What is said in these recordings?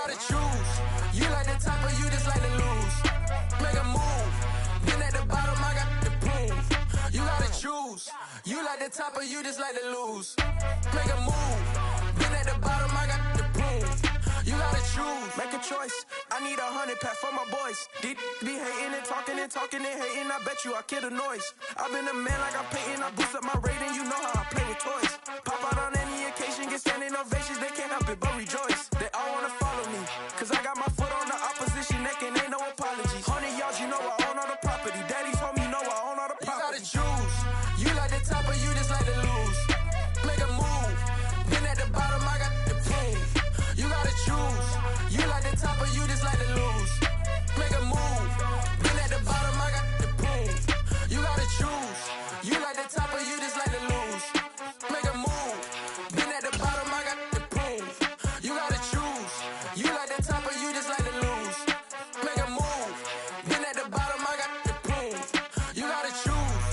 gotta choose. You like the top or you just like to lose. Make a move. Been at the bottom, I got the proof. You gotta choose. You like the top or you just like to lose. Make a move. Been at the bottom, I got the proof. You gotta choose. Make a choice. I need 100 pack for my boys. Be hating and talking and talking and hating. I bet you I kill the noise. I've been a man like I'm Peyton. I boost up my rating. You know how I play with toys. Pop out on any occasion, get standing ovations. They can't help it but rejoice. They all wanna follow me, cause I got my foot on the opposition neck and ain't no apologies. 100 yards, you know I own all the property. Daddy's home, you know I own all the property. You gotta choose. You like the top or you just like to lose. Make a move. Been at the bottom, I got the proof. You gotta choose. You like the top or you just like to lose. Make a move. Been at the bottom, I got the proof. You gotta choose. You like the top or you just like to lose. Make a move. Been at the bottom, I got the proof. You gotta choose. You like the top or you just like to lose. Make a move. Been at the bottom, I got the proof. You gotta choose.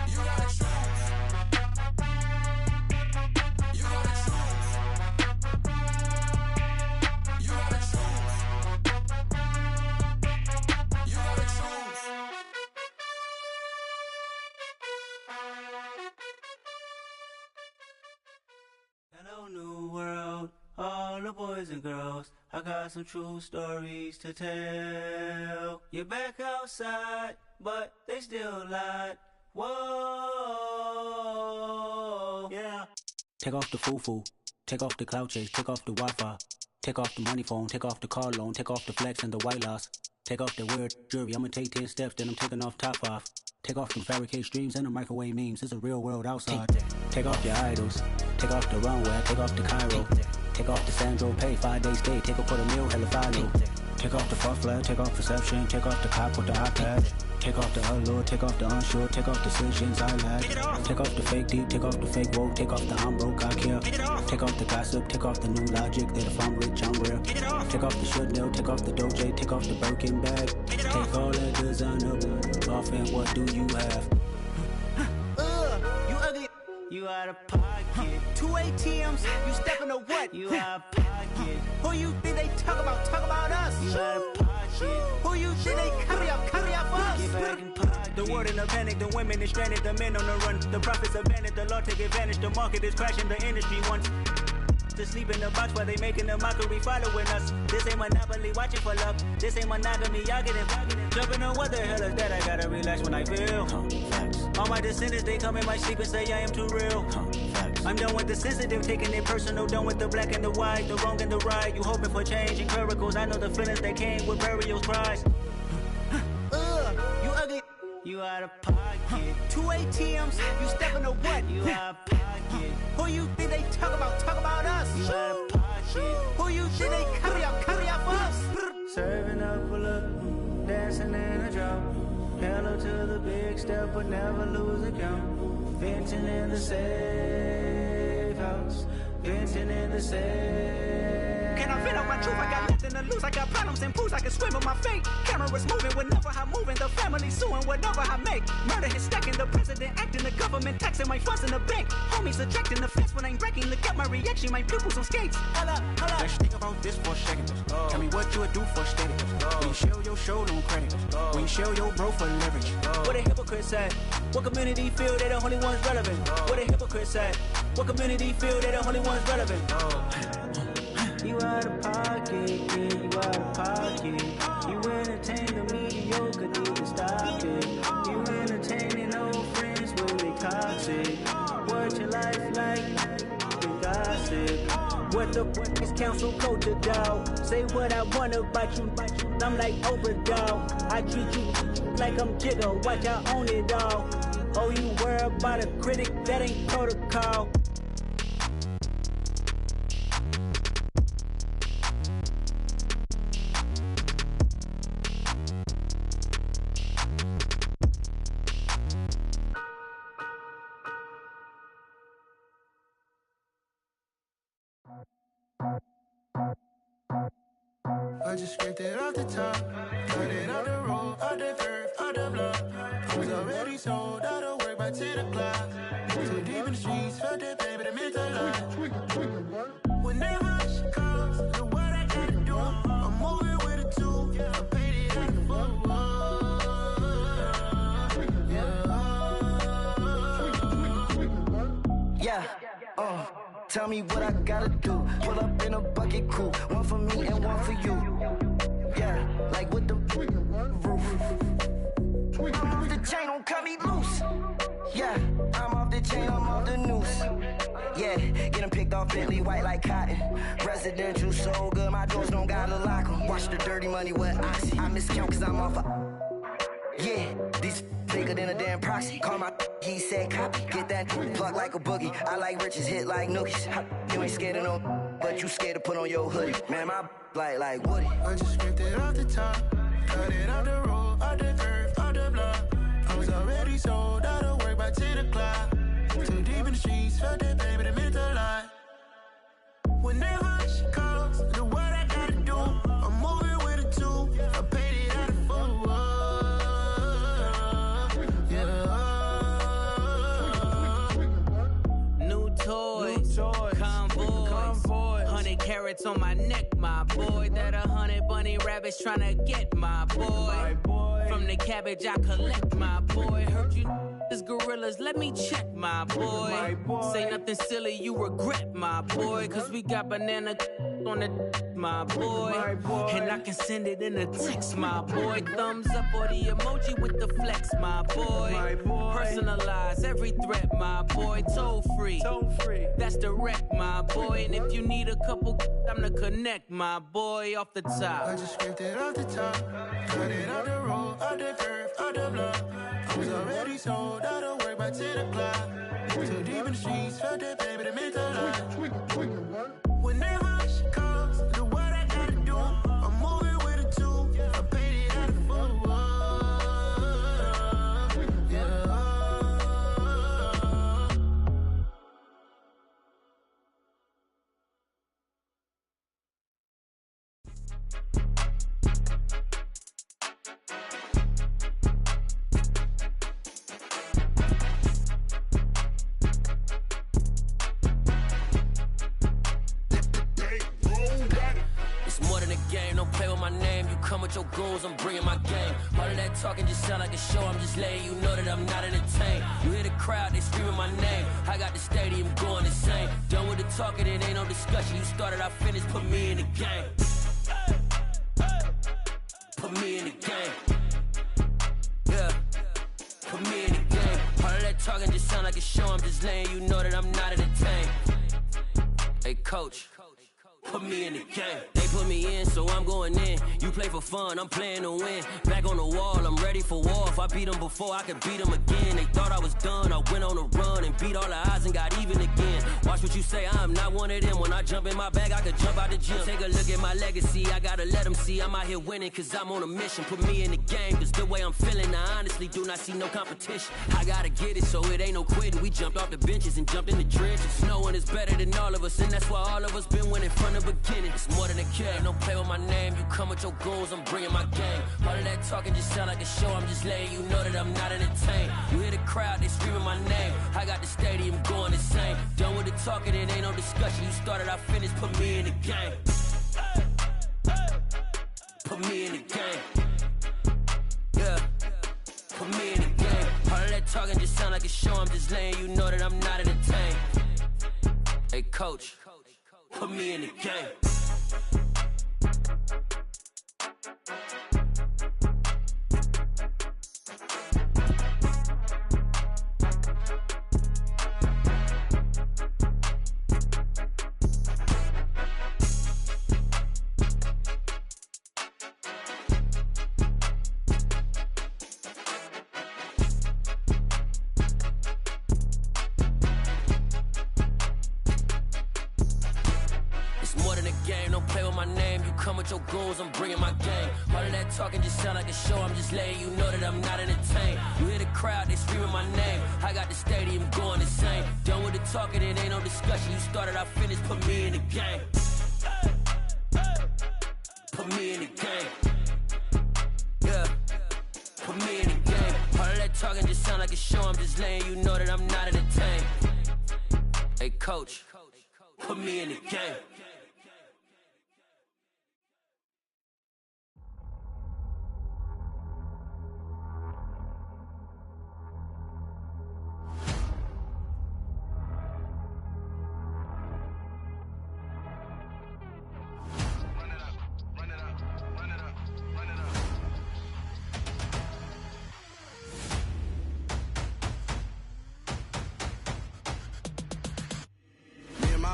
You gotta choose. You gotta choose. You gotta choose. You gotta choose. Hello, new world, all the boys and girls. I got some true stories to tell. You're back outside, but they still lied. Whoa, yeah. Take off the foo-foo, take off the cloud chase, take off the Wi-Fi, take off the money phone, take off the car loan, take off the flex and the white loss, take off the weird jewelry. I'ma take 10 steps, then I'm taking off top off. Take off them fabricate streams and the microwave memes. It's a real world outside. Take off your idols, take off the runway, take off the Cairo, take off the Sandro pay, 5-day stay, take off for the meal, hella follow. Take off the fuck flag, take off perception, take off the cop with the iPad. Take off the allure, take off the unsure, take off decisions I lack. Take off the fake deep, take off the fake woke, take off the I'm broke, I care. Take off the gossip, take off the new logic that if I'm rich, I'm real. Take off the Chanel, take off the Doja, take off the Birkin bag. Take all that designer off and what do you have? You ugly, you out of pocket. 2 ATMs, you stepping to what? You out of pocket. Who you think they talk about us? You out of pocket. Who you think they carry up us? Get back in pocket. The world in a panic, the women is stranded, the men on the run. The profits abandoned, the law take advantage, the market is crashing, the industry wants to sleep in the box while they making a mockery following us. This ain't monopoly, watching for love. This ain't monogamy, y'all get it. Jumping on what the hell is that? I gotta relax when I feel. All my descendants, they come in my sleep and say I am too real. I'm done with the sensitive, taking it personal. Done with the black and the white, the wrong and the right. You hoping for change and miracles. I know the feelings that came with burial cries. You ugly, you out of pocket. 2 ATMs, you stepping to what? You out of pocket. Who you think they talk about us? You out of pocket. Who you think they carry up us? Serving up a look, dancing in a drop. Hello to the big step, but never lose a count. Venting in the safe house, venting in the safe. Can I vent out my truth? I got nothing to lose. I got problems and pools. I can swim with my fate. Cameras moving whenever I'm moving. The family suing whatever I make. Murder is stacking. The president acting. The government taxing my funds in the bank. Homies ejecting the fence when I'm breaking. Look at my reaction. My pupils on skates. Hold up. Let's think about this for a second. Tell me what you would do for steady. When you show your show no credit. When you show your bro for leverage. What a hypocrite said. What community feel they the only ones relevant? What a hypocrite said. What community feel they the only ones relevant? You out of pocket, yeah, you out of pocket. You entertain the mediocre, need to stop it. You entertaining old friends when they toxic. What your life like? You gossip. What the fuck is council culture, dog? Say what I want about you. I'm like Oprah, dog. I treat you like I'm Jigga. Watch I own it all. Oh, you worry about a critic? That ain't protocol. I just scraped it off the top, cut it off the road, off the curve, off the block. Was already sold, out of work by 10 o'clock. Too deep in the streets, felt that pain, but it meant a lot. Whenever I she calls, do what I gotta do. I'm moving with a two. I paid it out the full. Yeah, tell me what I gotta do. Pull up in a bucket crew, one for me and one for you. Yeah, like with the roof. I'm off the chain, don't cut me loose. Yeah, I'm off the chain, I'm off the noose. Yeah, get them picked off Bentley, white like cotton. Residential so good, my doors don't gotta lock them. Watch the dirty money with oxy. I miscount cause I'm off a... Yeah, these bigger than a damn proxy. Call my he said copy. Get that plug like a boogie. I like riches, hit like nookies. You ain't scared of no, but you scared to put on your hoodie. Man, my like Woody. I just scraped it off the top, cut it off the road, off the curve, off the block. I was already sold out of work by 10 o'clock. Too deep in the streets, felt that baby, that meant a lot. Whenever she calls, do what I gotta do. I'm moving with a two. I paid it out of full. New toys, convoys, 100 carats on my neck, my boy. That 100 bunny rabbits tryna get my boy. From the cabbage I collect, my boy. Heard you is gorillas, let me check, my boy. Say nothing silly, you regret, my boy. Cause we got banana on the my boy. And I can send it in a text, my boy. Thumbs up or the emoji with the flex, my boy. Personalize every threat, my boy. Toll free, that's direct, my boy. And if you need a couple, I'm to connect, my boy. Off the top, I just scraped it off the top, cut it off the road, off the curve, off the block. I was already sold out of work by 10 o'clock. Too deep in the streets, felt that baby, that meant a lot. Whenever she calls, do what I gotta do. I'm moving with a two. I paid it out of full. Come with your goons, I'm bringing my game. All of that talking just sound like a show. I'm just letting you know that I'm not entertained. You hear the crowd, they screaming my name. I got the stadium going insane. Done with the talking, it ain't no discussion. You started, I finished, put me in the game. Put me in the game. Yeah, put me in the game. All of that talking just sound like a show. I'm just letting you know that I'm not entertained. Hey, coach. Put me in the game. They put me in, so I'm going in. You play for fun, I'm playing to win. Back on the wall, I'm ready for war. If I beat them before, I could beat them again. They thought I was done, I went on a run and beat all the odds and got even again. Watch what you say, I'm not one of them. When I jump in my bag, I could jump out the gym. Take a look at my legacy, I gotta let them see I'm out here winning, cause I'm on a mission. Put me in the game, cause the way I'm feeling, I honestly do not see no competition. I gotta get it, so it ain't no quitting. We jumped off the benches and jumped in the trenches. No one is better than all of us, and that's why all of us been winning from the beginning. It's more than a game, don't play with my name. You come with your goons, I'm bringing my game. All of that talking just sound like a show. I'm just letting you know that I'm not entertained. You hear the crowd, they screaming my name. I got the stadium going insane. Done with the talking, it ain't no discussion. You started, I finished, put me in the game. Put me in the game. Yeah, put me in the game. All of that talking just sound like a show. I'm just letting you know that I'm not entertained. Hey, coach, put me in the game. Your goons, I'm bringing my game. All of that talking just sound like a show. I'm just letting you know that I'm not entertained. You hear the crowd, they screaming my name. I got the stadium going insane. Done with the talking, it ain't no discussion. You started, I finished, put me in the game. Put me in the game. Yeah, put me in the game. All of that talking just sound like a show. I'm just letting you know that I'm not entertained. Hey, coach, put me in the game.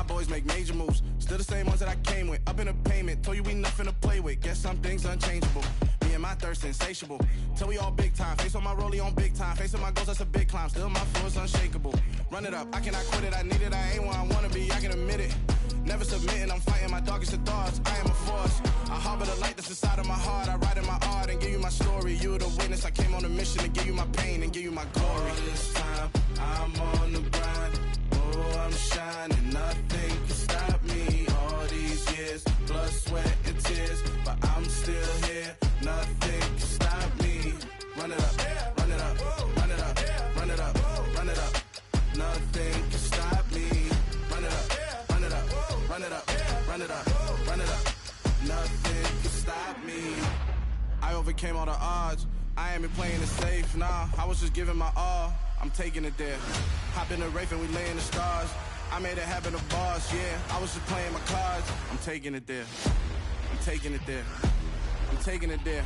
boys make major moves. Still the same ones that I came with. Up in the payment, told you we nothing to play with. Guess some things unchangeable. Me and my thirst insatiable. Till we all big time. Face on my rollie on big time. Facing my goals, that's a big climb. Still my flow is unshakable. Run it up, I cannot quit it. I need it, I ain't where I wanna be, I can admit it. Never submitting, I'm fighting my darkest of thoughts. I am a force. I harbor the light that's inside of my heart. I write in my art and give you my story. You the witness. I came on a mission to give you my pain and give you my glory. All this time, I'm on the grind. Oh, I'm shining. Nothing can stop me. All these years, blood, sweat, and tears. But I'm still here. Nothing can stop me. Run it up, run it up, run it up, run it up, run it up. Nothing can stop me. Run it up, run it up, run it up, run it up, run it up. Nothing can stop me. I overcame all the odds. I ain't been playing it safe, nah. I was just giving my all. I'm taking it there. Hop in the Wraith and we lay in the stars. I made it happen, the boss, yeah. I was just playing my cards. I'm taking it there. I'm taking it there. I'm taking it there.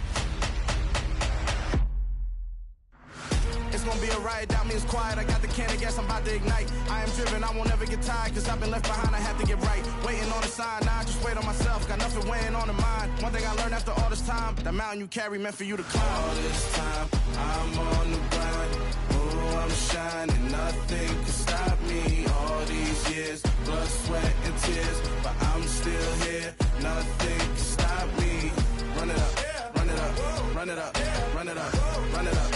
It's gonna be a riot, doubt me it's quiet. I got the can of gas, I'm about to ignite. I am driven, I won't ever get tired. Cause I've been left behind, I have to get right. Waiting on the sign, now I just wait on myself. Got nothing weighing on the mind. One thing I learned after all this time, the mountain you carry meant for you to climb. All this time, I'm on the grind. Oh, I'm shining, nothing can stop me. All these years, blood, sweat, and tears. But I'm still here, nothing can stop me. Run it up, run it up, run it up, run it up, run it up.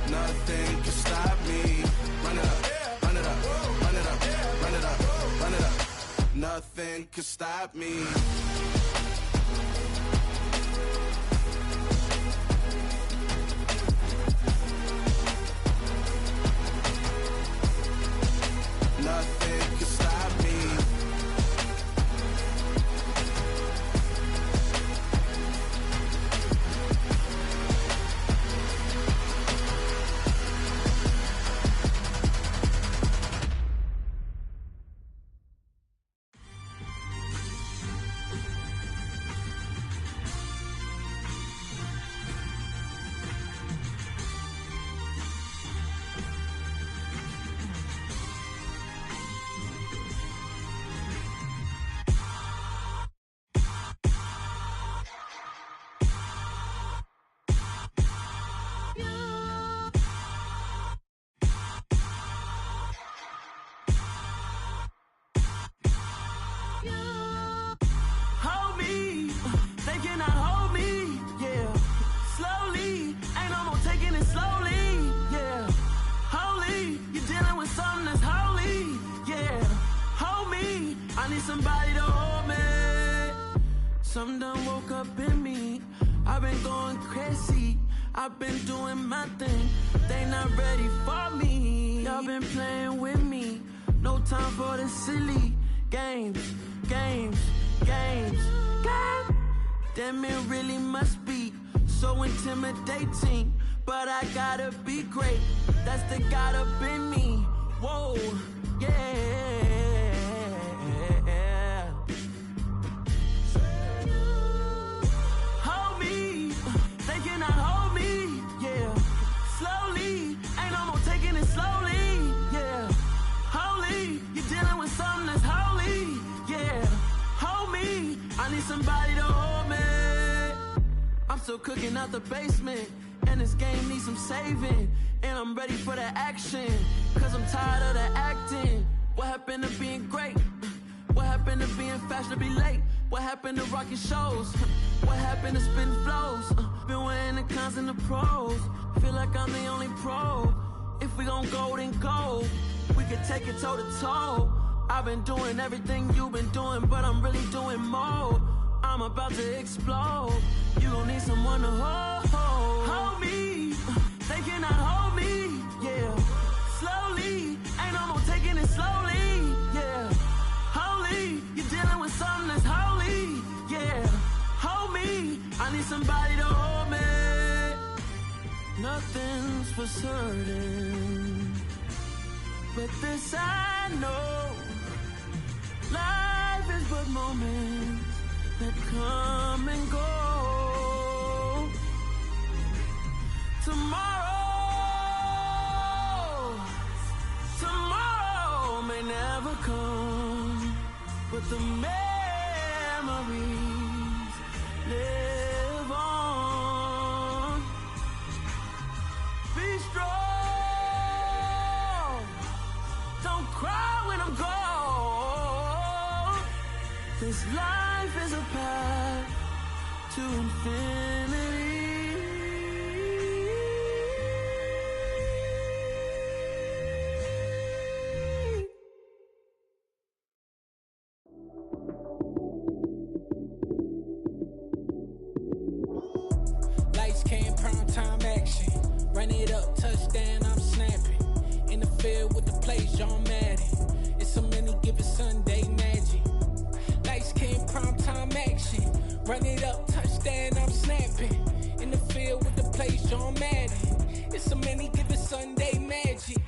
Nothing can stop me. Run it up, run it up, run it up, run it up, run it up. Nothing can stop me. Nothing can stop me. Somebody to hold me. Something done woke up in me. I've been going crazy. I've been doing my thing. They not ready for me. Y'all been playing with me. No time for the silly games, games, games, games. Damn, it really must be so intimidating. But I gotta be great. That's the God up in me. Whoa, yeah. Somebody to hold me. I'm still cooking out the basement, and this game needs some saving. And I'm ready for the action, cause I'm tired of the acting. What happened to being great? What happened to being fashionably late? What happened to rocking shows? What happened to spitting flows? Been weighing the cons and the pros. Feel like I'm the only pro. If we gon' go, then go. We could take it toe to toe. I've been doing everything you've been doing, but I'm really doing more. I'm about to explode. You gon' need someone to hold. Hold me. They cannot hold me. Yeah. Slowly. Ain't no more taking it slowly. Yeah. Holy. You're dealing with something that's holy. Yeah. Hold me. I need somebody to hold me. Nothing's for certain, but this I know. Life is but moments that come and go. Tomorrow may never come. Let the memories live on. Be strong. Don't cry when I'm gone. This life is a path to infinity. Lights came, prime time action. Run it up, touchdown, I'm snapping. In the field with the plays, John Madden. It's a many given Sunday magic. Lights came, prime time action. Run it up, touchdown, I'm snapping. In the field with the plays, John Madden. It's a many given Sunday magic.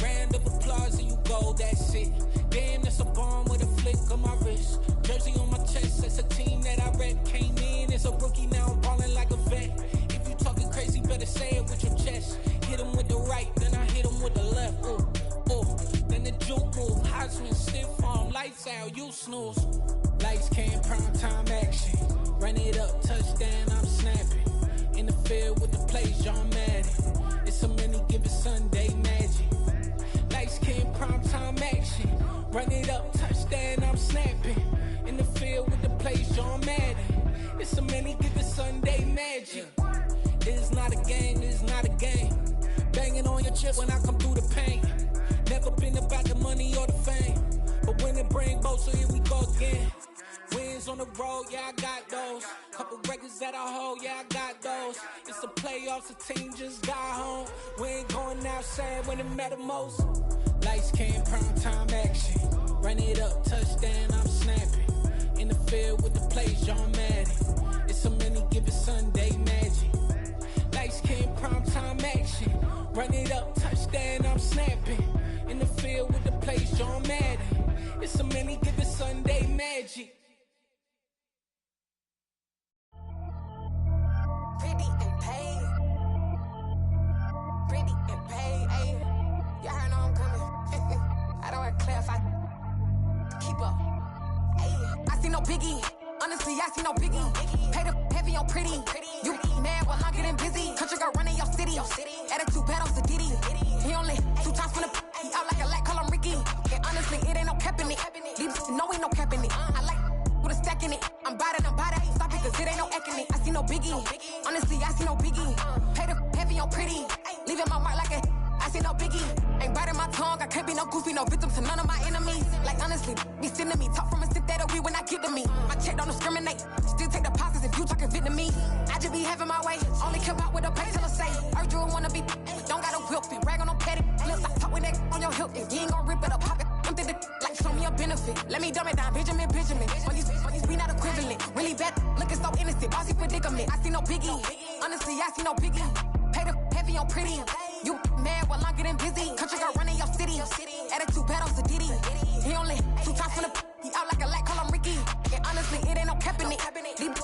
Round of applause and you go, that's it. Damn, that's a bomb with a flick on my wrist. Jersey on my chest, that's a team that I rep. Came in as a rookie, now I'm ballin' like a vet. If you talking crazy, better say it with your chest. Hit him with the right, then I hit him with the left. Ooh, ooh. Then the juke move, Heisman, stiff arm, lights out, you snooze. Lights came, prime time action. Run it up, touchdown, I'm snapping. In the field with the plays, John Madden. It's a many given Sunday magic. Lights came, prime time action. Run it up, touchdown, I'm snapping. In the field with the plays, John Madden. It's a many given Sunday magic. It is not a game, it is not a game. Banging on your chip when I come through the pain. Never been about the money or the fame. But when it bring both, so here we go again. Wins on the road, yeah, I got those. Couple records that I hold, yeah, I got those. It's the playoffs, the team just got home. We ain't going outside when it matter most. Lights came, prime time action. Run it up, touchdown, I'm snapping. In the field with the plays, John Madden. It's a many given Sunday magic. Lights came, prime time action. Run it up, touchdown, I'm snapping. In the field with the plays, John Madden. It's a many given Sunday magic. Pretty and paid. Pretty and paid, ayy. Y'all heard know I'm coming. I don't want to clarify. Keep up. Ayy. I see no biggie. Honestly, I see no biggie. Pay the heavy on pretty. You mad while I'm getting busy. Country girl running your city. Attitude battles to Diddy. He only 2 times from the he out like a lack, call him Ricky. And honestly, it ain't no cap in it. These no ain't no cap in it. I like with a stack in it. I'm bout it. Stop it, cause it ain't no acting it. I see no biggie. Honestly, I see no biggie. Pay the heavy on pretty. Leaving my mark like a I see no biggie. Ain't biting my tongue. I can't be no goofy, no victim to none of my enemies. Like honestly, be sending me talk from a sip that we when I get to me. My check don't discriminate. Still take deposits if you talking Vietnamese. I just be having my way. Only care about what the pay teller say. Urge you wanna be. Don't gotta whip it. Rag on no petty. Lips I talk with that on your hip. If you ain't gon' rip it or pop it. Empty the like show me a benefit. Let me dumb it down. Benjamin. When these we not equivalent. Really bad. Looking so innocent. Bossy predicament. I see no biggie. Honestly, I see no biggie. Pay the heavy on pretty. You mad while I'm getting busy. Country girl running your city. Attitude battles to Diddy. He only 2 times from the he out like a lack, call him Ricky. And honestly, it ain't no cap in it.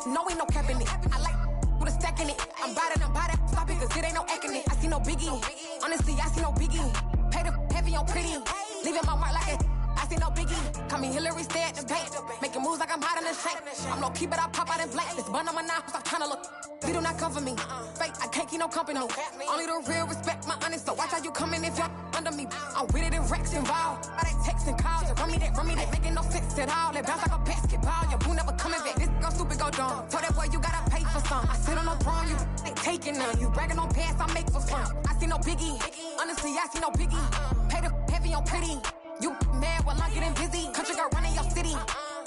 No ain't no cap in it. I like with a stack in it. I'm bout it. Stop it, cause it ain't no acting it. I see no biggie. Honestly, I see no biggie. Pay the heavy on pretty. Leaving my mark like a I see no biggie. Call me Hillary, stay at the bank. Making moves like I'm hot in the shank. I'm low key, but I pop out in blank. This bun on my knife, stop trying to look. They do not come for me. Fake, I can't keep no company. Only the real respect my honest. So watch how you coming if y'all under me. I'm with it and Rex involved. I they texting calls. Run me that. Making no sense at all. It bounce like a basketball. Your boo never coming back. This go stupid, go dumb. Told that boy you gotta pay for some. I sit on no throne, you ain't taking none. You bragging on pants, I make for fun. I see no biggie. Honestly, I see no biggie. Pay the heavy on pretty. You mad while I'm getting busy. Country girl running your city.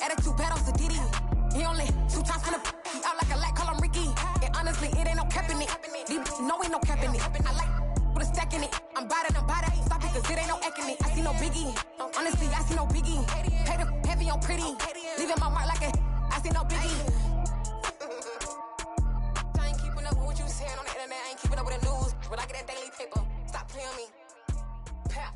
Attitude battles to Diddy. He only 2 times from the he out like a lack, call him Ricky. And honestly, it ain't no cap in it. No ain't no cap in it. I like with a stack in it. I'm bout it. Stop it, cause it ain't no acting it. I see no biggie. Honestly, I see no biggie. Pay the heavy on pretty. Leaving my mark like a I see no biggie. I ain't keeping up with what you saying on the internet. I ain't keeping up with the news. But I get that daily paper. Stop playing me. Pap.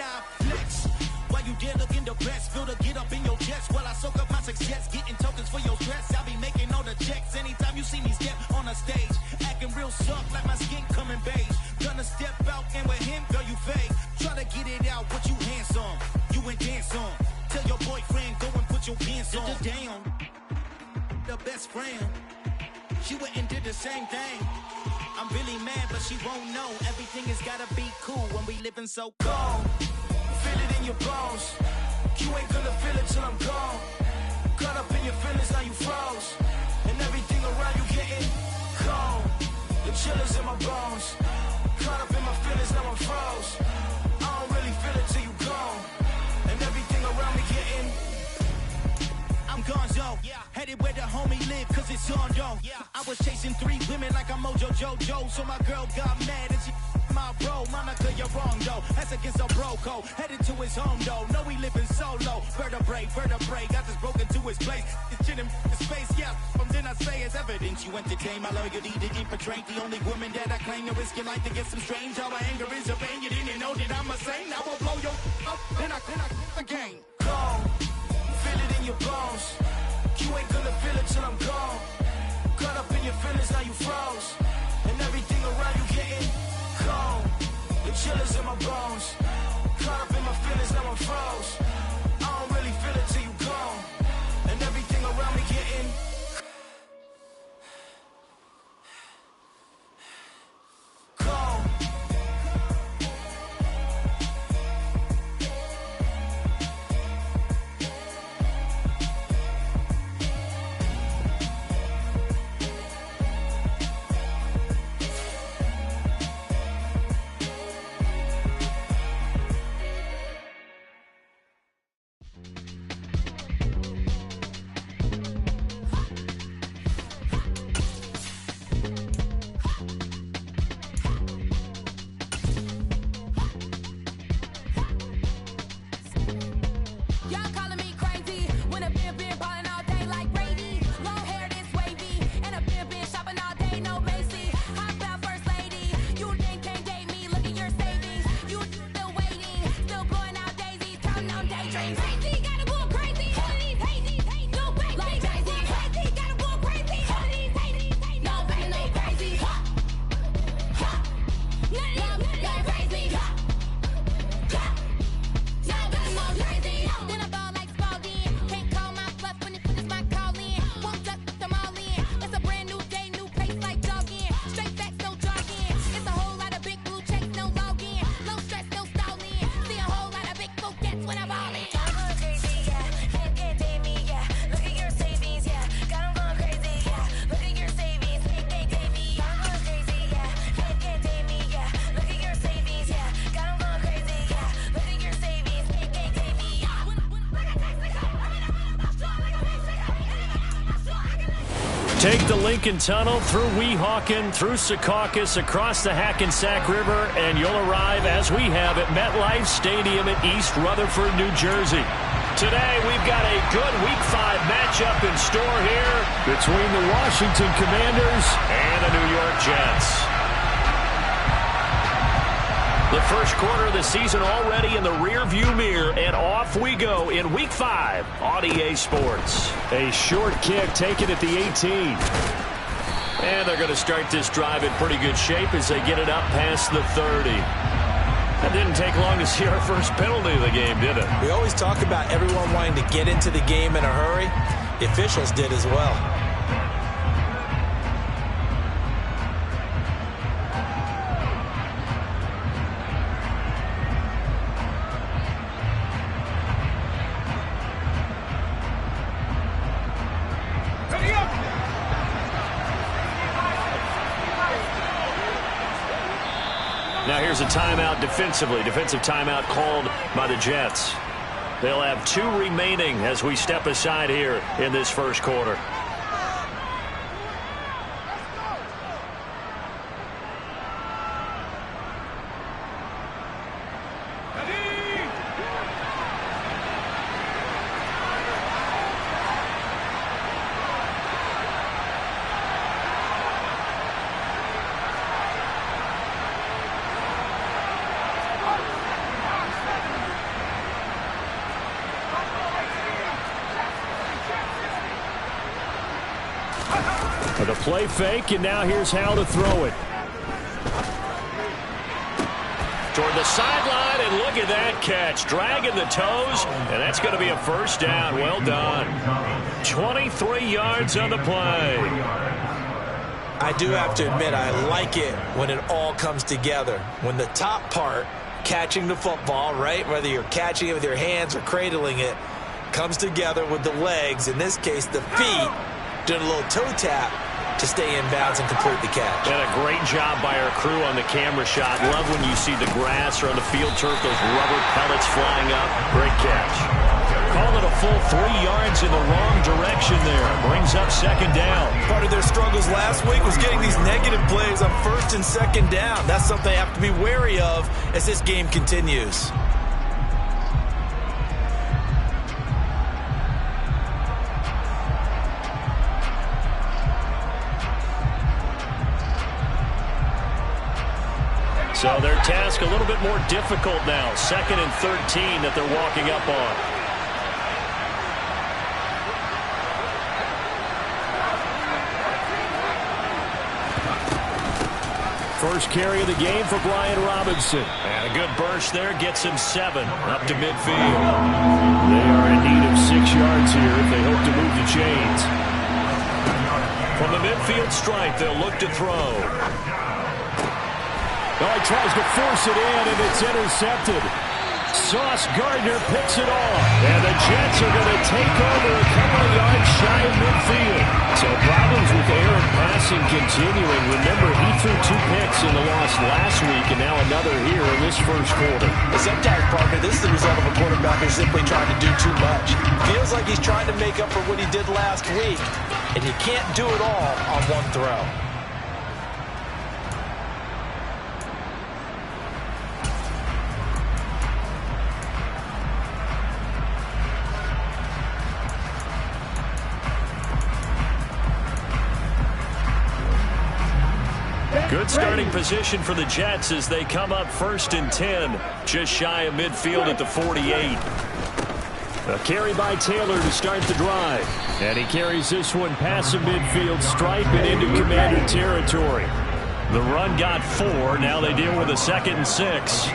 I flex. While you there looking depressed, feel the get up in your chest while I soak up my success, getting tokens for your stress. I'll be making all the checks anytime you see me step on a stage, acting real soft like my skin coming beige. Gonna step out and with him, girl, you fake. Try to get it out, but you handsome, you ain't dance on. Tell your boyfriend, go and put your pants on. Down, the best friend, she went and did the same thing. I'm really mad, but she won't know. Everything has gotta be cool when we living so cold. Feel it in your bones. You ain't gonna feel it till I'm gone. Caught up in your feelings, now you froze. And everything around you getting cold. The chillers in my bones. Caught up in my feelings, now I'm froze. I don't really feel it till you gone. And everything around me getting, I'm gonzo, headed where the homie live, cause it's on though. I was chasing 3 women like I'm Mojo Jojo, so my girl got mad and she my bro. Monica, you're wrong though, that's against a bro code. Headed to his home though, know we living solo. Vertebrae, got this broken to his place. It's chin in his face, from then I say it's evidence. You entertain my loyalty to infiltrate the only woman that I claim to risk your life to get some strange. All my anger is a pain, you didn't know that I'm a saint. Now I'll blow your up, then I again. Gone. Feel it in your bones. You ain't gonna feel it till I'm gone. Caught up in your feelings, now you froze. And everything around you getting cold. The chillers in my bones. Caught up in my feelings, now I'm froze. I don't really feel it till you gone. And everything around me getting cold. Take the Lincoln Tunnel through Weehawken, through Secaucus, across the Hackensack River, and you'll arrive, as we have, at MetLife Stadium in East Rutherford, New Jersey. Today, we've got a good Week 5 matchup in store here between the Washington Commanders and the New York Jets. The first quarter of the season already in the rearview mirror, and off we go in Week 5 on EA Sports. A short kick taken at the 18. And they're going to start this drive in pretty good shape as they get it up past the 30. That didn't take long to see our first penalty of the game, did it? We always talk about everyone wanting to get into the game in a hurry. The officials did as well. Now here's a timeout defensively. Defensive timeout called by the Jets. They'll have 2 remaining as we step aside here in this first quarter. The play fake, and now here's how to throw it. Toward the sideline, and look at that catch. Dragging the toes, and that's going to be a first down. Well done. 23 yards on the play. I do have to admit, I like it when it all comes together. When the top part, catching the football, right, whether you're catching it with your hands or cradling it, comes together with the legs, in this case the feet, doing a little toe tap to stay in bounds and complete the catch. And a great job by our crew on the camera shot. Love when you see the grass or on the field turf, those rubber pellets flying up. Great catch. Called it a full 3 yards in the wrong direction there. Brings up second down. Part of their struggles last week was getting these negative plays on first and second down. That's something they have to be wary of as this game continues. So their task a little bit more difficult now. 2nd and 13 that they're walking up on. First carry of the game for Brian Robinson. And a good burst there gets him 7 up to midfield. They are in need of 6 yards here if they hope to move the chains. From the midfield stripe, they'll look to throw. Oh, he tries to force it in, and it's intercepted. Sauce Gardner picks it off. And the Jets are going to take over a couple of yards shy of midfield. So problems with errant passing continuing. Remember, he threw 2 picks in the loss last week, and now another here in this first quarter. Sometimes, partner, this is the result of a quarterback who's simply trying to do too much. Feels like he's trying to make up for what he did last week, and you can't do it all on one throw. Good starting position for the Jets as they come up 1st and 10, just shy of midfield at the 48. A carry by Taylor to start the drive. And he carries this one past the midfield stripe and into Commander territory. The run got 4. Now they deal with a 2nd and 6.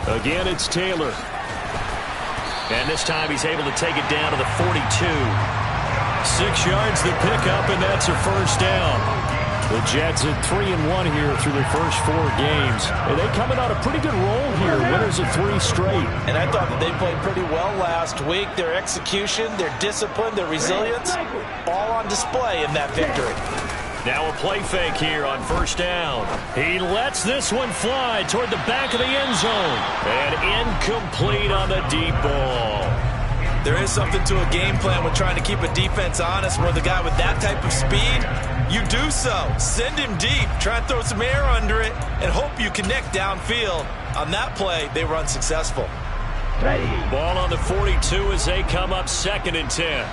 Again, it's Taylor. And this time he's able to take it down to the 42. 6 yards the pickup, and that's a first down. The Jets at 3-1 here through their first 4 games. And they coming on a pretty good roll here. Winners of 3 straight. And I thought that they played pretty well last week. Their execution, their discipline, their resilience, all on display in that victory. Now a play fake here on first down. He lets this one fly toward the back of the end zone. And incomplete on the deep ball. There is something to a game plan with trying to keep a defense honest. Where the guy with that type of speed, you do so. Send him deep. Try and throw some air under it and hope you connect downfield. On that play, they were unsuccessful. Ball on the 42 as they come up 2nd and 10.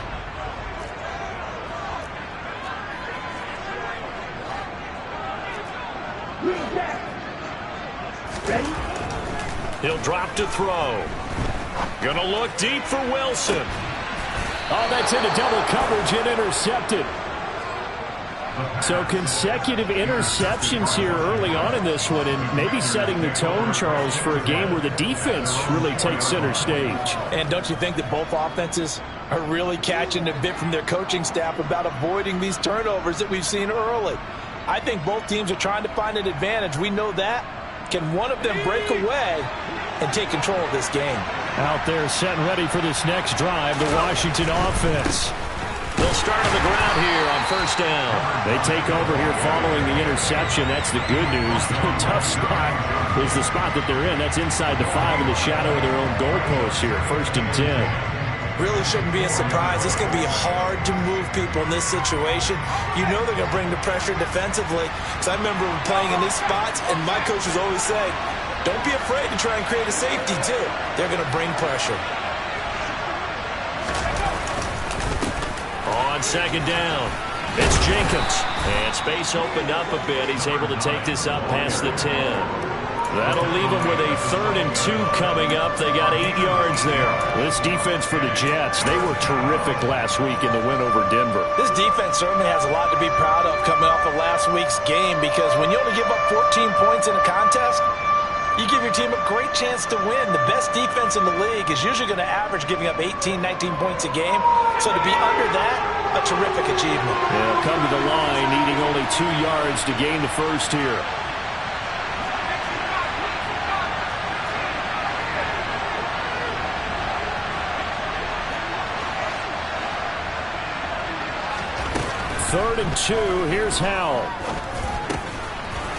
He'll drop to throw. Gonna look deep for Wilson. Oh, that's into double coverage and intercepted. So consecutive interceptions here early on in this one, and maybe setting the tone, Charles, for a game where the defense really takes center stage. And don't you think that both offenses are really catching a bit from their coaching staff about avoiding these turnovers that we've seen early? I think both teams are trying to find an advantage. We know that. Can one of them break away and take control of this game? Out there set and ready for this next drive, the Washington offense. They'll start on the ground here on first down. They take over here following the interception. That's the good news. The tough spot is the spot that they're in. That's inside the 5 in the shadow of their own goalpost here, 1st and 10. Really shouldn't be a surprise. It's going to be hard to move people in this situation. You know they're going to bring the pressure defensively. Because I remember playing in these spots, and my coach was always saying, don't be afraid to try and create a safety, too. They're going to bring pressure. On 2nd down, it's Jenkins. And space opened up a bit. He's able to take this up past the 10. That'll leave them with a 3rd and 2 coming up. They got 8 yards there. This defense for the Jets, they were terrific last week in the win over Denver. This defense certainly has a lot to be proud of coming off of last week's game, because when you only give up 14 points in a contest, you give your team a great chance to win. The best defense in the league is usually going to average giving up 18, 19 points a game. So to be under that, a terrific achievement. They'll come to the line needing only 2 yards to gain the first here. Third and 2. Here's Howell.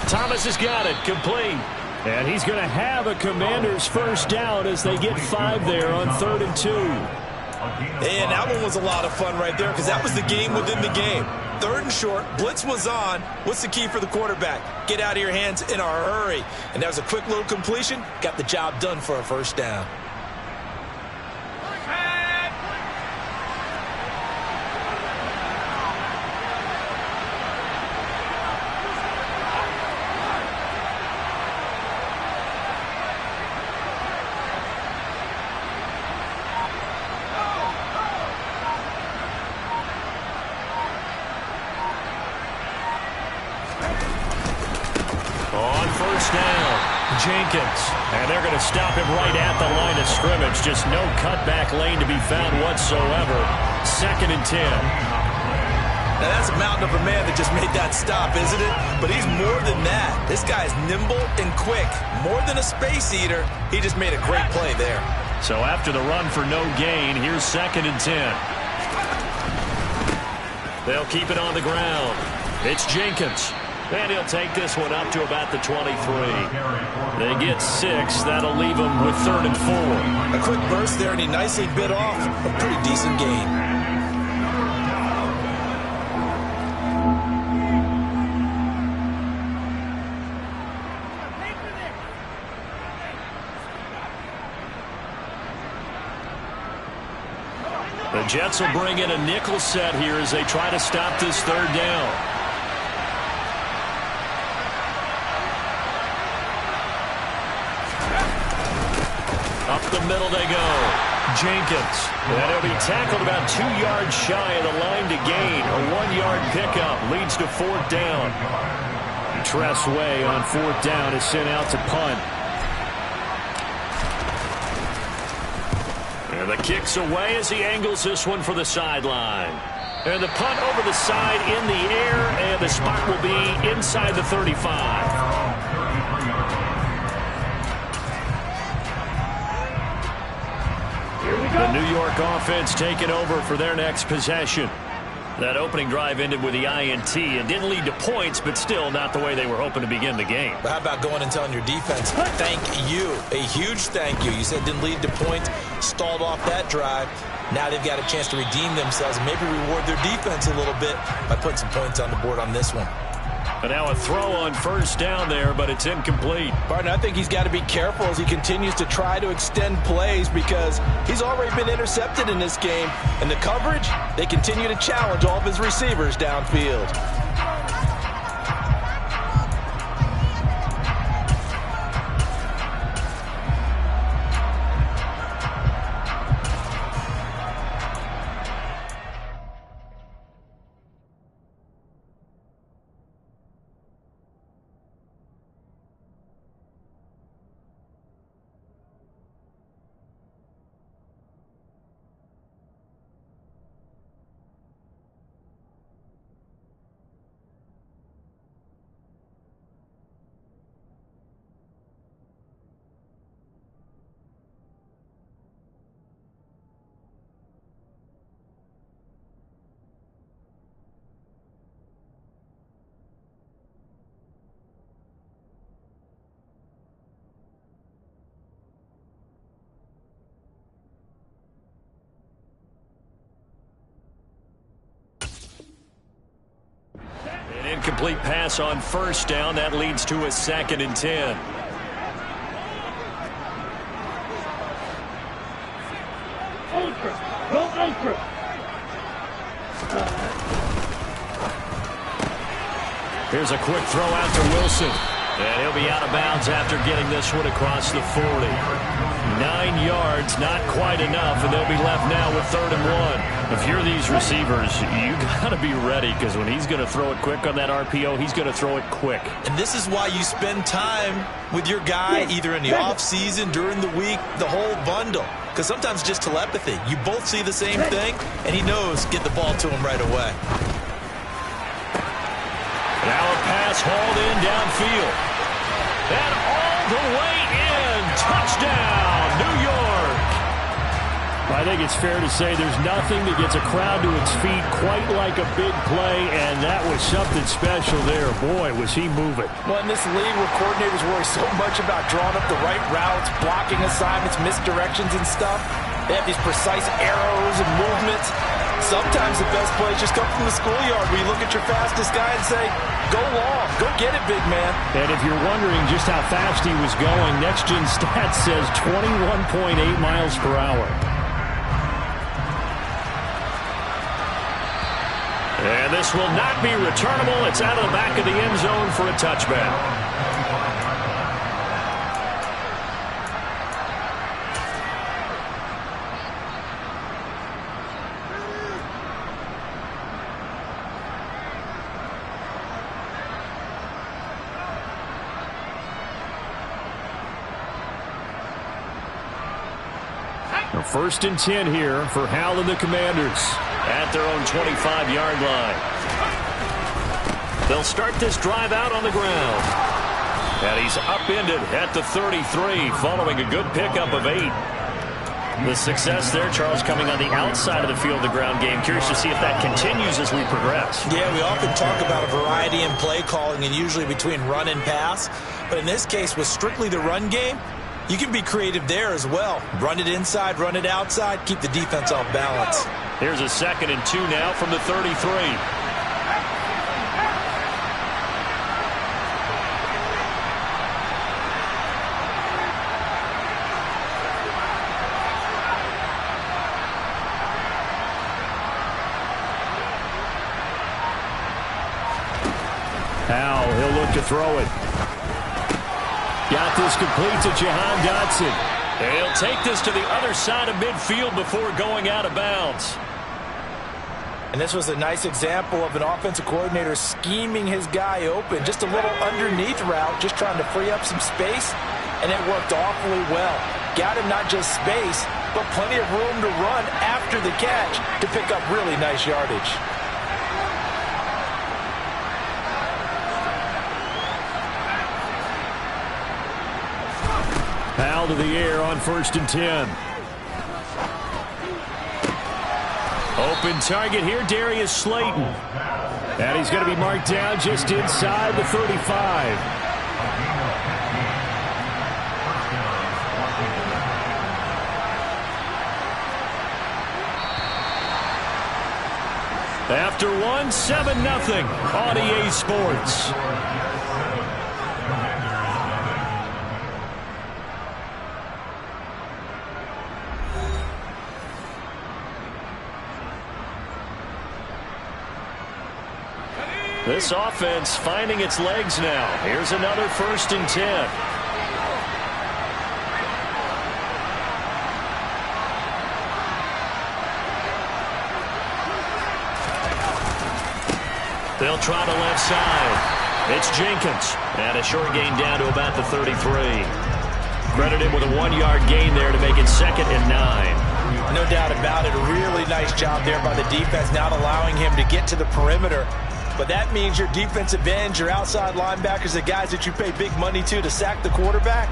Thomas has got it. Complete. And he's going to have a Commanders first down as they get 5 there on 3rd and 2. And that one was a lot of fun right there, because that was the game within the game. 3rd and short. Blitz was on. What's the key for the quarterback? Get out of your hands in a hurry. And that was a quick little completion. Got the job done for a first down. Jenkins, and they're going to stop him right at the line of scrimmage. Just no cutback lane to be found whatsoever. 2nd and 10. Now that's a mountain of a man that just made that stop, isn't it? But he's more than that. This guy is nimble and quick. More than a space eater. He just made a great play there. So after the run for no gain, here's 2nd and 10. They'll keep it on the ground. It's Jenkins. And he'll take this one up to about the 23. They get 6. That'll leave them with 3rd and 4. A quick burst there, and he nicely bit off a pretty decent gain. The Jets will bring in a nickel set here as they try to stop this 3rd down. Up the middle they go. Jenkins. And he'll be tackled about 2 yards shy of the line to gain. A 1-yard pickup leads to 4th down. Tressway on 4th down is sent out to punt. And the kick's away as he angles this one for the sideline. And the punt over the side in the air, and the spot will be inside the 35. The New York offense taking over for their next possession. That opening drive ended with the INT. It didn't lead to points, but still not the way they were hoping to begin the game. But how about going and telling your defense, thank you, a huge thank you. You said it didn't lead to points, stalled off that drive. Now they've got a chance to redeem themselves and maybe reward their defense a little bit by putting some points on the board on this one. But now a throw on first down there, but it's incomplete. Partner, I think he's got to be careful as he continues to try to extend plays, because he's already been intercepted in this game. And the coverage, they continue to challenge all of his receivers downfield. Incomplete pass on first down. That leads to a 2nd and 10. Ultra. Go ultra. Here's a quick throw out to Wilson. And he'll be out of bounds after getting this one across the 40. 9 yards, not quite enough, and they'll be left now with 3rd and 1. If you're these receivers, you got to be ready, because when he's going to throw it quick on that RPO, he's going to throw it quick. And this is why you spend time with your guy, either in the offseason, during the week, the whole bundle. Because sometimes just telepathy. You both see the same thing, and he knows get the ball to him right away. Now a pass hauled in downfield. And all the way in. Touchdown, New York. I think it's fair to say there's nothing that gets a crowd to its feet quite like a big play, and that was something special there. Boy, was he moving. Well, in this league where coordinators worry so much about drawing up the right routes, blocking assignments, misdirections and stuff, they have these precise arrows and movements. Sometimes the best plays just come from the schoolyard where you look at your fastest guy and say, go long, go get it, big man. And if you're wondering just how fast he was going, Next Gen Stats says 21.8 miles per hour. And this will not be returnable. It's out of the back of the end zone for a touchback. Now 1st and 10 here for Hal and the Commanders at their own 25-yard line. They'll start this drive out on the ground. And he's upended at the 33 following a good pickup of 8. The success there, Charles, coming on the outside of the field, the ground game. Curious to see if that continues as we progress. Yeah, we often talk about a variety in play calling and usually between run and pass. But in this case, with strictly the run game, you can be creative there as well. Run it inside, run it outside, keep the defense off balance. Here's a 2nd and 2 now from the 33. Hal, he'll look to throw it. Got this complete to Jahan Dotson. And he'll take this to the other side of midfield before going out of bounds. And this was a nice example of an offensive coordinator scheming his guy open. Just a little underneath route, just trying to free up some space. And it worked awfully well. Got him not just space, but plenty of room to run after the catch to pick up really nice yardage. Hal to the air on 1st and 10. Open target here, Darius Slayton. And he's going to be marked down just inside the 35. After 7-0 on EA Sports. This offense finding its legs now. Here's another 1st and 10. They'll try to left side. It's Jenkins. And a short gain down to about the 33. Credit him with a 1-yard gain there to make it 2nd and 9. No doubt about it. A really nice job there by the defense, not allowing him to get to the perimeter. But that means your defensive ends, your outside linebackers, the guys that you pay big money to sack the quarterback,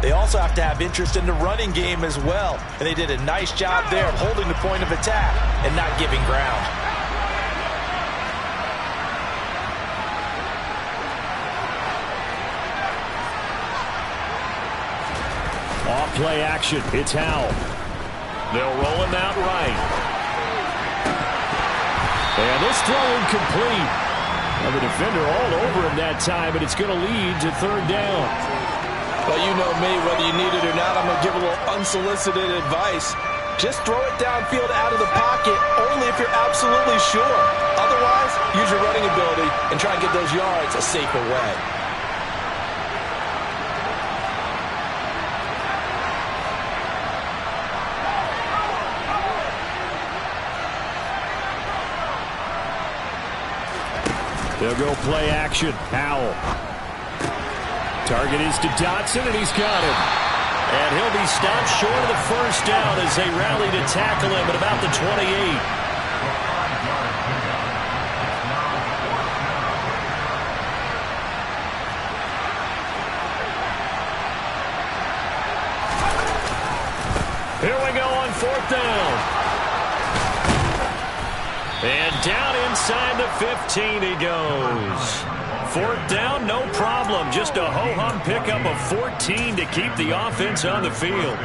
they also have to have interest in the running game as well. And they did a nice job there of holding the point of attack and not giving ground. Off play action. It's Howell. They'll roll him out right. And this throw incomplete. Well, the defender all over him that time, but it's going to lead to 3rd down. Well, you know me, whether you need it or not, I'm going to give a little unsolicited advice. Just throw it downfield out of the pocket, only if you're absolutely sure. Otherwise, use your running ability and try and get those yards a safer way. They'll go play action. Howell. Target is to Dotson, and he's got him. And he'll be stopped short of the first down as they rally to tackle him at about the 28. Here we go on fourth down. And down inside the 15 he goes. Fourth down, no problem. Just a ho-hum pickup of 14 to keep the offense on the field.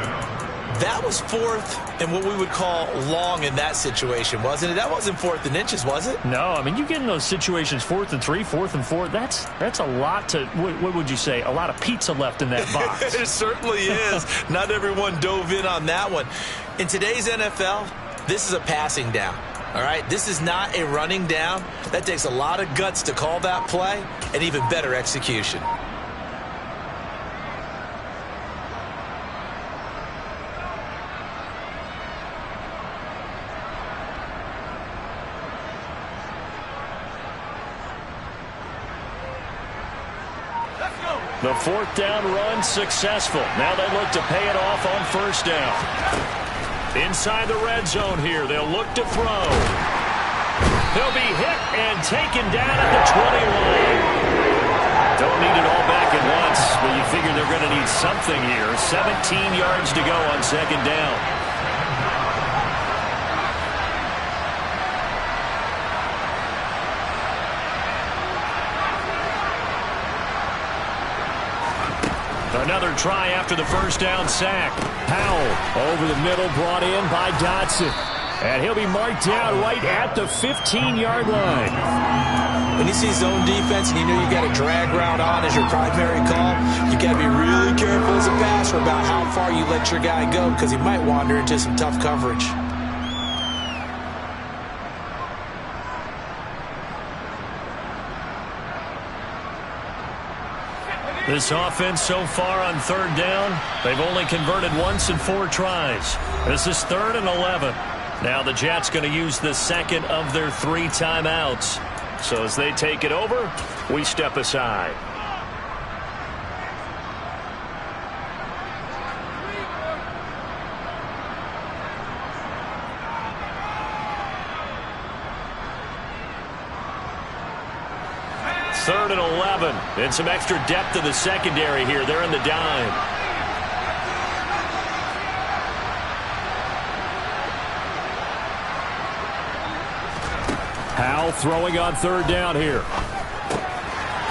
That was fourth and what we would call long in that situation, wasn't it? That wasn't fourth and inches, was it? No, I mean, you get in those situations 4th and 3, 4th and 4. That's a lot to, what would you say, a lot of pizza left in that box. It certainly is. Not everyone dove in on that one. In today's NFL, this is a passing down. All right, this is not a running down. That takes a lot of guts to call that play and even better execution. The fourth down run successful. Now they look to pay it off on first down. Inside the red zone here, they'll look to throw. He'll be hit and taken down at the 20 line. Don't need it all back at once, but you figure they're going to need something here. 17 yards to go on second down. Another try after the first down sack. Howell over the middle, brought in by Dotson. And he'll be marked down right at the 15-yard line. When you see zone defense and you know you got a drag route on as your primary call, you got to be really careful as a passer about how far you let your guy go because he might wander into some tough coverage. This offense so far on third down, they've only converted once in 4 tries. This is 3rd and 11. Now the Jets going to use the second of their 3 timeouts. So as they take it over, we step aside. Third and 11, and some extra depth to the secondary here. They're in the dime. Howell throwing on third down here.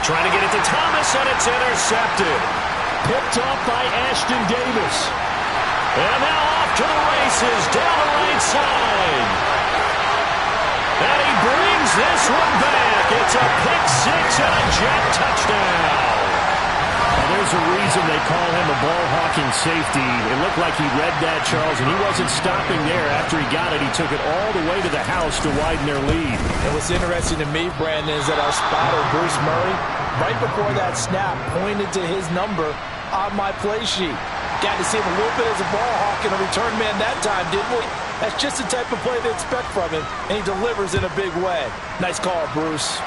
Trying to get it to Thomas, and it's intercepted. Picked off by Ashton Davis. And now off to the races down the right side. And he brings this one back. It's a pick 6 and a Jet touchdown. Now there's a reason they call him a ball-hawking safety. It looked like he read that, Charles, and he wasn't stopping there. After he got it, he took it all the way to the house to widen their lead. And what's interesting to me, Brandon, is that our spotter, Bruce Murray, right before that snap, pointed to his number on my play sheet. Got to see him a little bit as a ball hawk and a return man that time, didn't we? That's just the type of play they expect from him, and he delivers in a big way. Nice call, Bruce.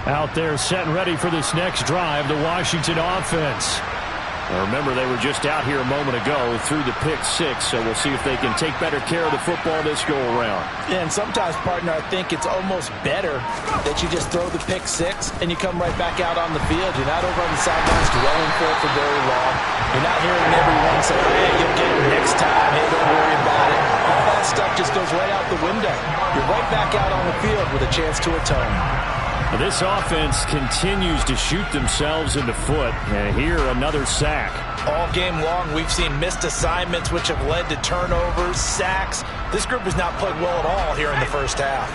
Out there set and ready for this next drive, the Washington offense. Now remember, they were just out here a moment ago through the pick 6, so we'll see if they can take better care of the football this go-around. Yeah, and sometimes, partner, I think it's almost better that you just throw the pick 6 and you come right back out on the field. You're not over on the sidelines dwelling for very long. You're not hearing everyone say, hey, you'll get it next time. Hey, don't worry about it. All that stuff just goes right out the window. You're right back out on the field with a chance to atone. This offense continues to shoot themselves in the foot. And here, another sack. All game long, we've seen missed assignments, which have led to turnovers, sacks. This group has not played well at all here in the first half.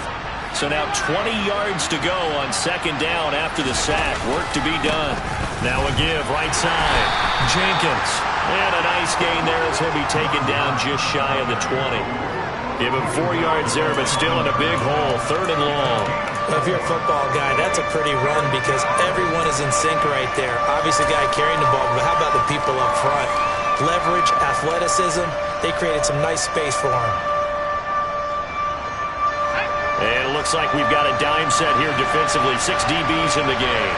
So now 20 yards to go on second down after the sack. Work to be done. Now a give, right side. Jenkins. And a nice gain there as he'll be taken down just shy of the 20. Give him 4 yards there, but still in a big hole. 3rd and long. Well, if you're a football guy, that's a pretty run because everyone is in sync right there. Obviously, the guy carrying the ball, but how about the people up front? Leverage, athleticism, they created some nice space for him. And it looks like we've got a dime set here defensively. 6 DBs in the game.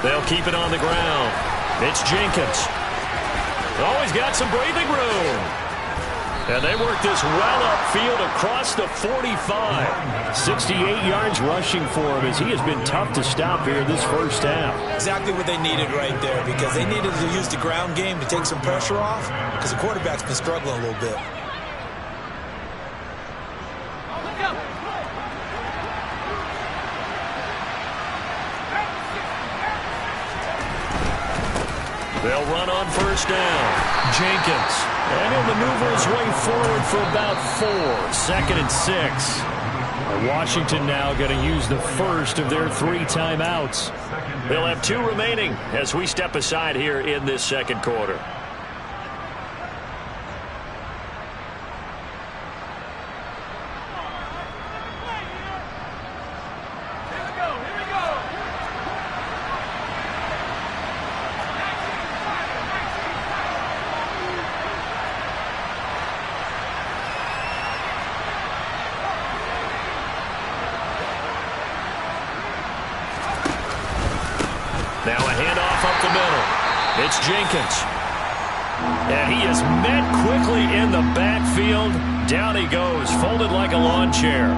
They'll keep it on the ground. It's Jenkins. Always got some breathing room. And they work this well upfield across the 45. 68 yards rushing for him as he has been tough to stop here this first half. Exactly what they needed right there because they needed to use the ground game to take some pressure off because the quarterback's been struggling a little bit. They'll run on first down. Jenkins. And he'll maneuver his way forward for about 4. 2nd and 6. Washington now going to use the first of their 3 timeouts. They'll have 2 remaining as we step aside here in this second quarter. Now a handoff up the middle. It's Jenkins. And he is met quickly in the backfield. Down he goes, folded like a lawn chair.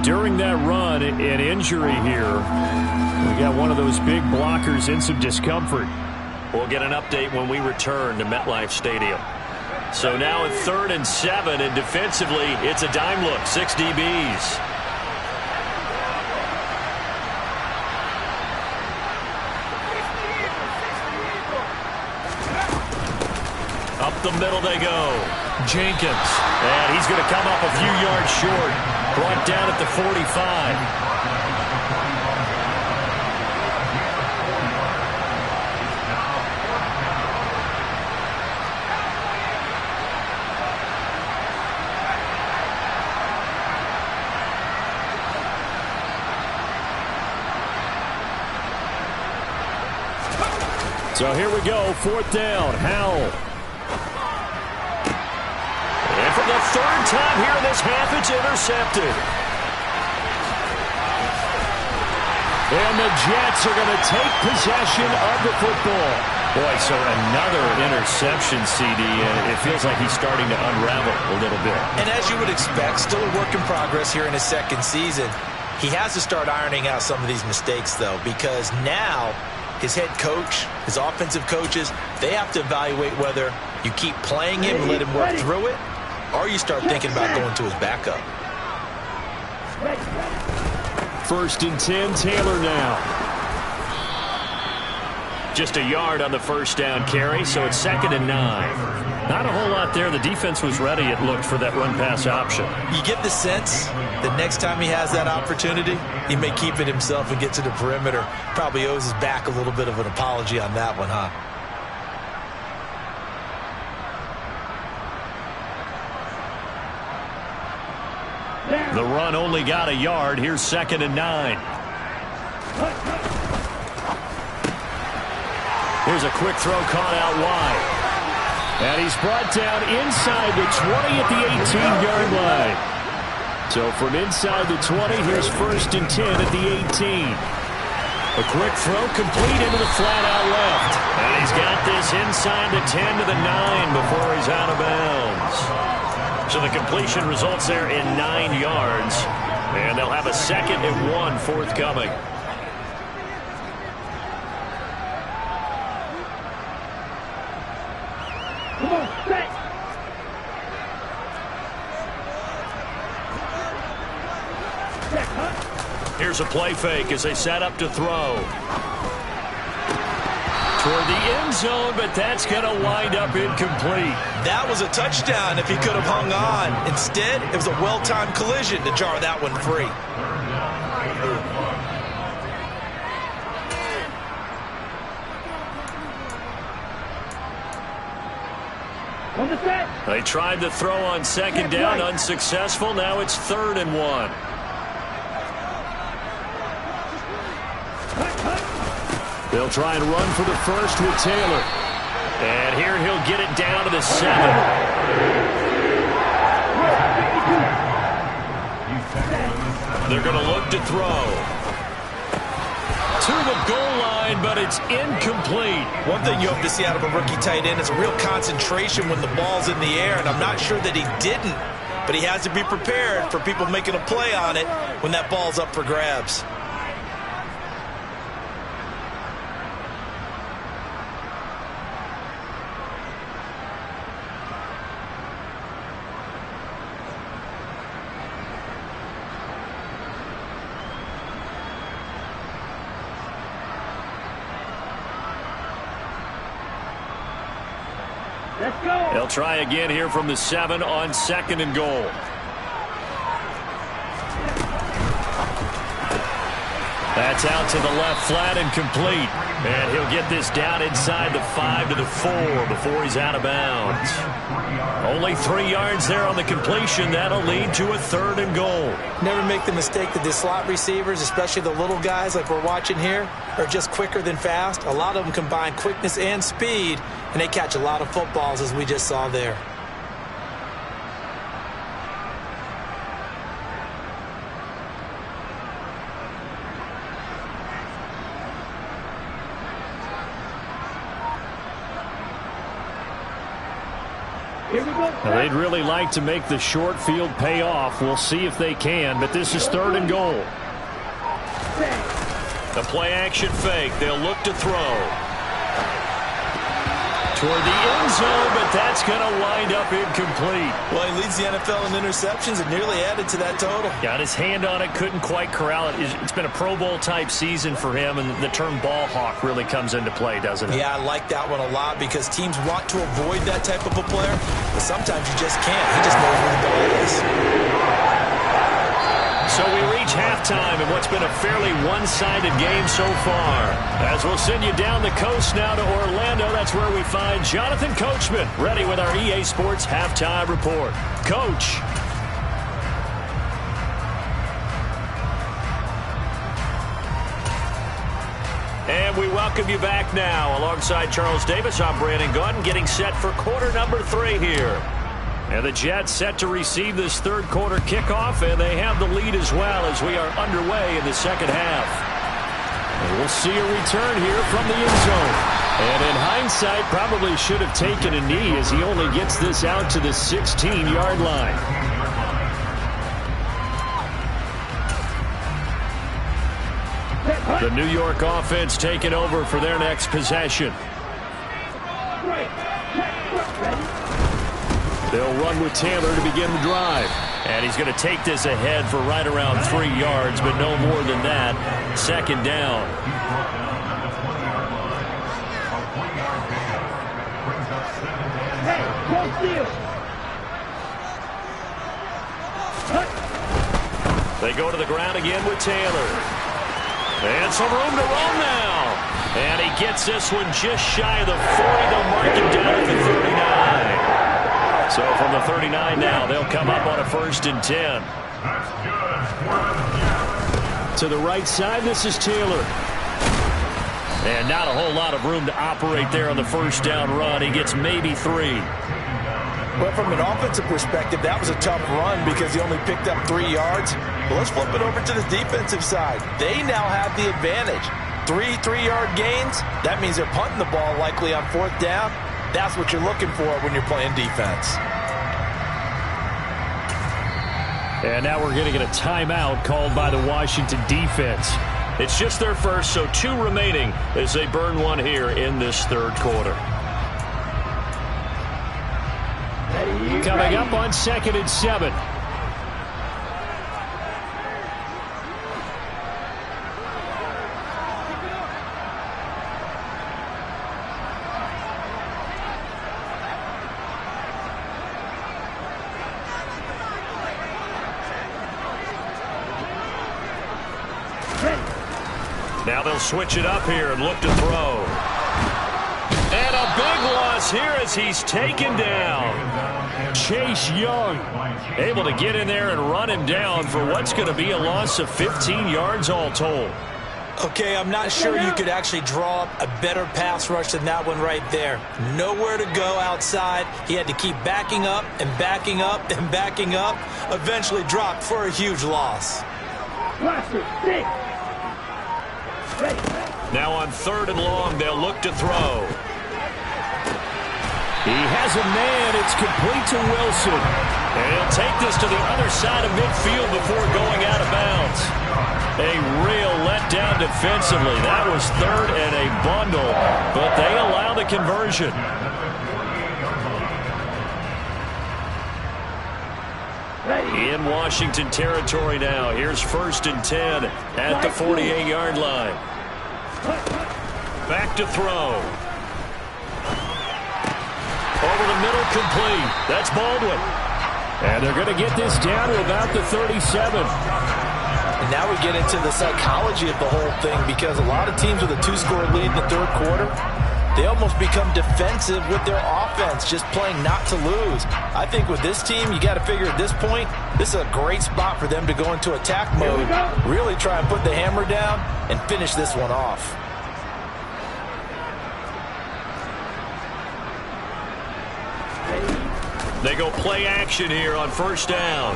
During that run, an injury here. We got one of those big blockers in some discomfort. We'll get an update when we return to MetLife Stadium. So now at 3rd and 7, and defensively, it's a dime look. 6 DBs. Up the middle they go. Jenkins. And he's going to come up a few yards short. Brought down at the 45. So here we go, 4th down. Howell. And for the 3rd time here in this half, it's intercepted. And the Jets are going to take possession of the football. Boy, so another interception, CD, and it feels like he's starting to unravel a little bit. And as you would expect, still a work in progress here in his 2nd season. He has to start ironing out some of these mistakes, though, because now his head coach, his offensive coaches, they have to evaluate whether you keep playing him and let him work through it, or you start thinking about going to his backup. 1st and 10, Taylor now. Just a yard on the first down carry, so it's 2nd and 9. Not a whole lot there. The defense was ready, it looked, for that run-pass option. You get the sense that next time he has that opportunity, he may keep it himself and get to the perimeter. Probably owes his back a little bit of an apology on that one, huh? The run only got a yard. Here's 2nd and 9. Here's a quick throw caught out wide. And he's brought down inside the 20 at the 18-yard line. So from inside the 20, here's 1st and 10 at the 18. A quick throw complete into the flat out left. And he's got this inside the 10 to the 9 before he's out of bounds. So the completion results there in 9 yards. And they'll have a 2nd and 1 forthcoming. Come on, set. Here's a play fake as they set up to throw. Toward the end zone, but that's going to wind up incomplete. That was a touchdown if he could have hung on. Instead, it was a well-timed collision to jar that one free. They tried to throw on 2nd down, unsuccessful. Now it's 3rd and 1. They'll try and run for the first with Taylor. And here he'll get it down to the 7. They're going to look to throw. To the goal line, but it's incomplete. One thing you hope to see out of a rookie tight end is a real concentration when the ball's in the air, and I'm not sure that he didn't, but he has to be prepared for people making a play on it when that ball's up for grabs. Let's go. They'll try again here from the 7 on 2nd and goal. That's out to the left flat and complete. And he'll get this down inside the 5 to the 4 before he's out of bounds. Only 3 yards there on the completion. That'll lead to a 3rd and goal. Never make the mistake that the slot receivers, especially the little guys like we're watching here, are just quicker than fast. A lot of them combine quickness and speed, and they catch a lot of footballs, as we just saw there. Now, they'd really like to make the short field pay off. We'll see if they can, but this is 3rd and goal. The play action fake. They'll look to throw. Toward the end zone, but that's going to wind up incomplete. Well, he leads the NFL in interceptions and nearly added to that total. Got his hand on it, couldn't quite corral it. It's been a Pro Bowl type season for him, and the term ball hawk really comes into play, doesn't it? Yeah, I like that one a lot because teams want to avoid that type of a player, but sometimes you just can't. He just knows where the ball is. So we reach halftime in what's been a fairly one-sided game so far. As we'll send you down the coast now to Orlando, that's where we find Jonathan Coachman, ready with our EA Sports Halftime Report. Coach. And we welcome you back now. Alongside Charles Davis, I'm Brandon Gautin, getting set for quarter number 3 here. And the Jets set to receive this 3rd quarter kickoff, and they have the lead as well as we are underway in the 2nd half. And we'll see a return here from the end zone. And in hindsight, probably should have taken a knee as he only gets this out to the 16-yard line. The New York offense taking over for their next possession. They'll run with Taylor to begin the drive. And he's going to take this ahead for right around 3 yards, but no more than that. 2nd down. They go to the ground again with Taylor. And some room to run now. And he gets this one just shy of the 40. They'll mark him down at the 39. So from the 39 now, they'll come up on a 1st and 10. To the right side, this is Taylor. And not a whole lot of room to operate there on the 1st down run. He gets maybe 3. Well, from an offensive perspective, that was a tough run because he only picked up 3 yards. But let's flip it over to the defensive side. They now have the advantage. 3 3-yard gains. That means they're punting the ball likely on 4th down. That's what you're looking for when you're playing defense. And now we're going to get a timeout called by the Washington defense. It's just their first, so 2 remaining as they burn one here in this third quarter. Coming up on 2nd and 7. Now they'll switch it up here and look to throw. And a big loss here as he's taken down. Chase Young able to get in there and run him down for what's going to be a loss of 15 yards all told. Okay, I'm not sure you could actually draw up a better pass rush than that one right there. Nowhere to go outside. He had to keep backing up and backing up and backing up. Eventually dropped for a huge loss. Now on 3rd and long, they'll look to throw. He has a man. It's complete to Wilson. And he'll take this to the other side of midfield before going out of bounds. A real letdown defensively. That was 3rd and a bundle, but they allow the conversion. In Washington territory now. Here's 1st and 10 at the 48-yard line. Back to throw. Over the middle, complete. That's Baldwin. And they're going to get this down to about the 37. And now we get into the psychology of the whole thing, because a lot of teams with a 2-score lead in the third quarter, they almost become defensive with their offense, just playing not to lose. I think with this team, you got to figure at this point, this is a great spot for them to go into attack mode, really try and put the hammer down and finish this one off. They go play action here on 1st down.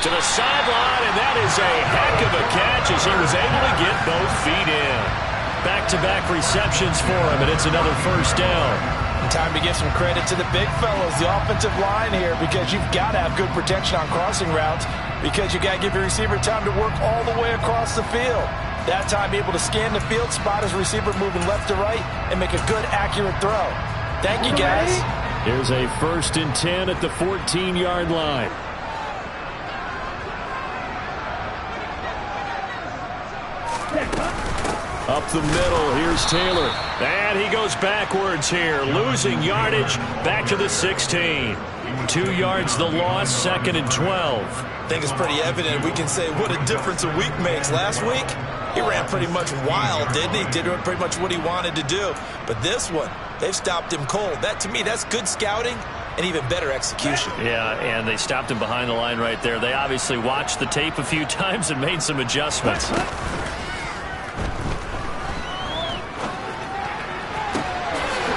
To the sideline, and that is a heck of a catch as he was able to get both feet in. Back-to-back receptions for him, and it's another 1st down. And time to give some credit to the big fellows, the offensive line here, because you've got to have good protection on crossing routes, because you got to give your receiver time to work all the way across the field. That time, be able to scan the field, spot his receiver moving left to right, and make a good, accurate throw. Thank you, guys. Here's a 1st and 10 at the 14-yard line. Up the middle, here's Taylor. And he goes backwards here, losing yardage back to the 16. 2 yards the loss, 2nd and 12. I think it's pretty evident. We can say what a difference a week makes. Last week, he ran pretty much wild, didn't he? Did pretty much what he wanted to do. But this one, they've stopped him cold. That, to me, that's good scouting and even better execution. Yeah, and they stopped him behind the line right there. They obviously watched the tape a few times and made some adjustments.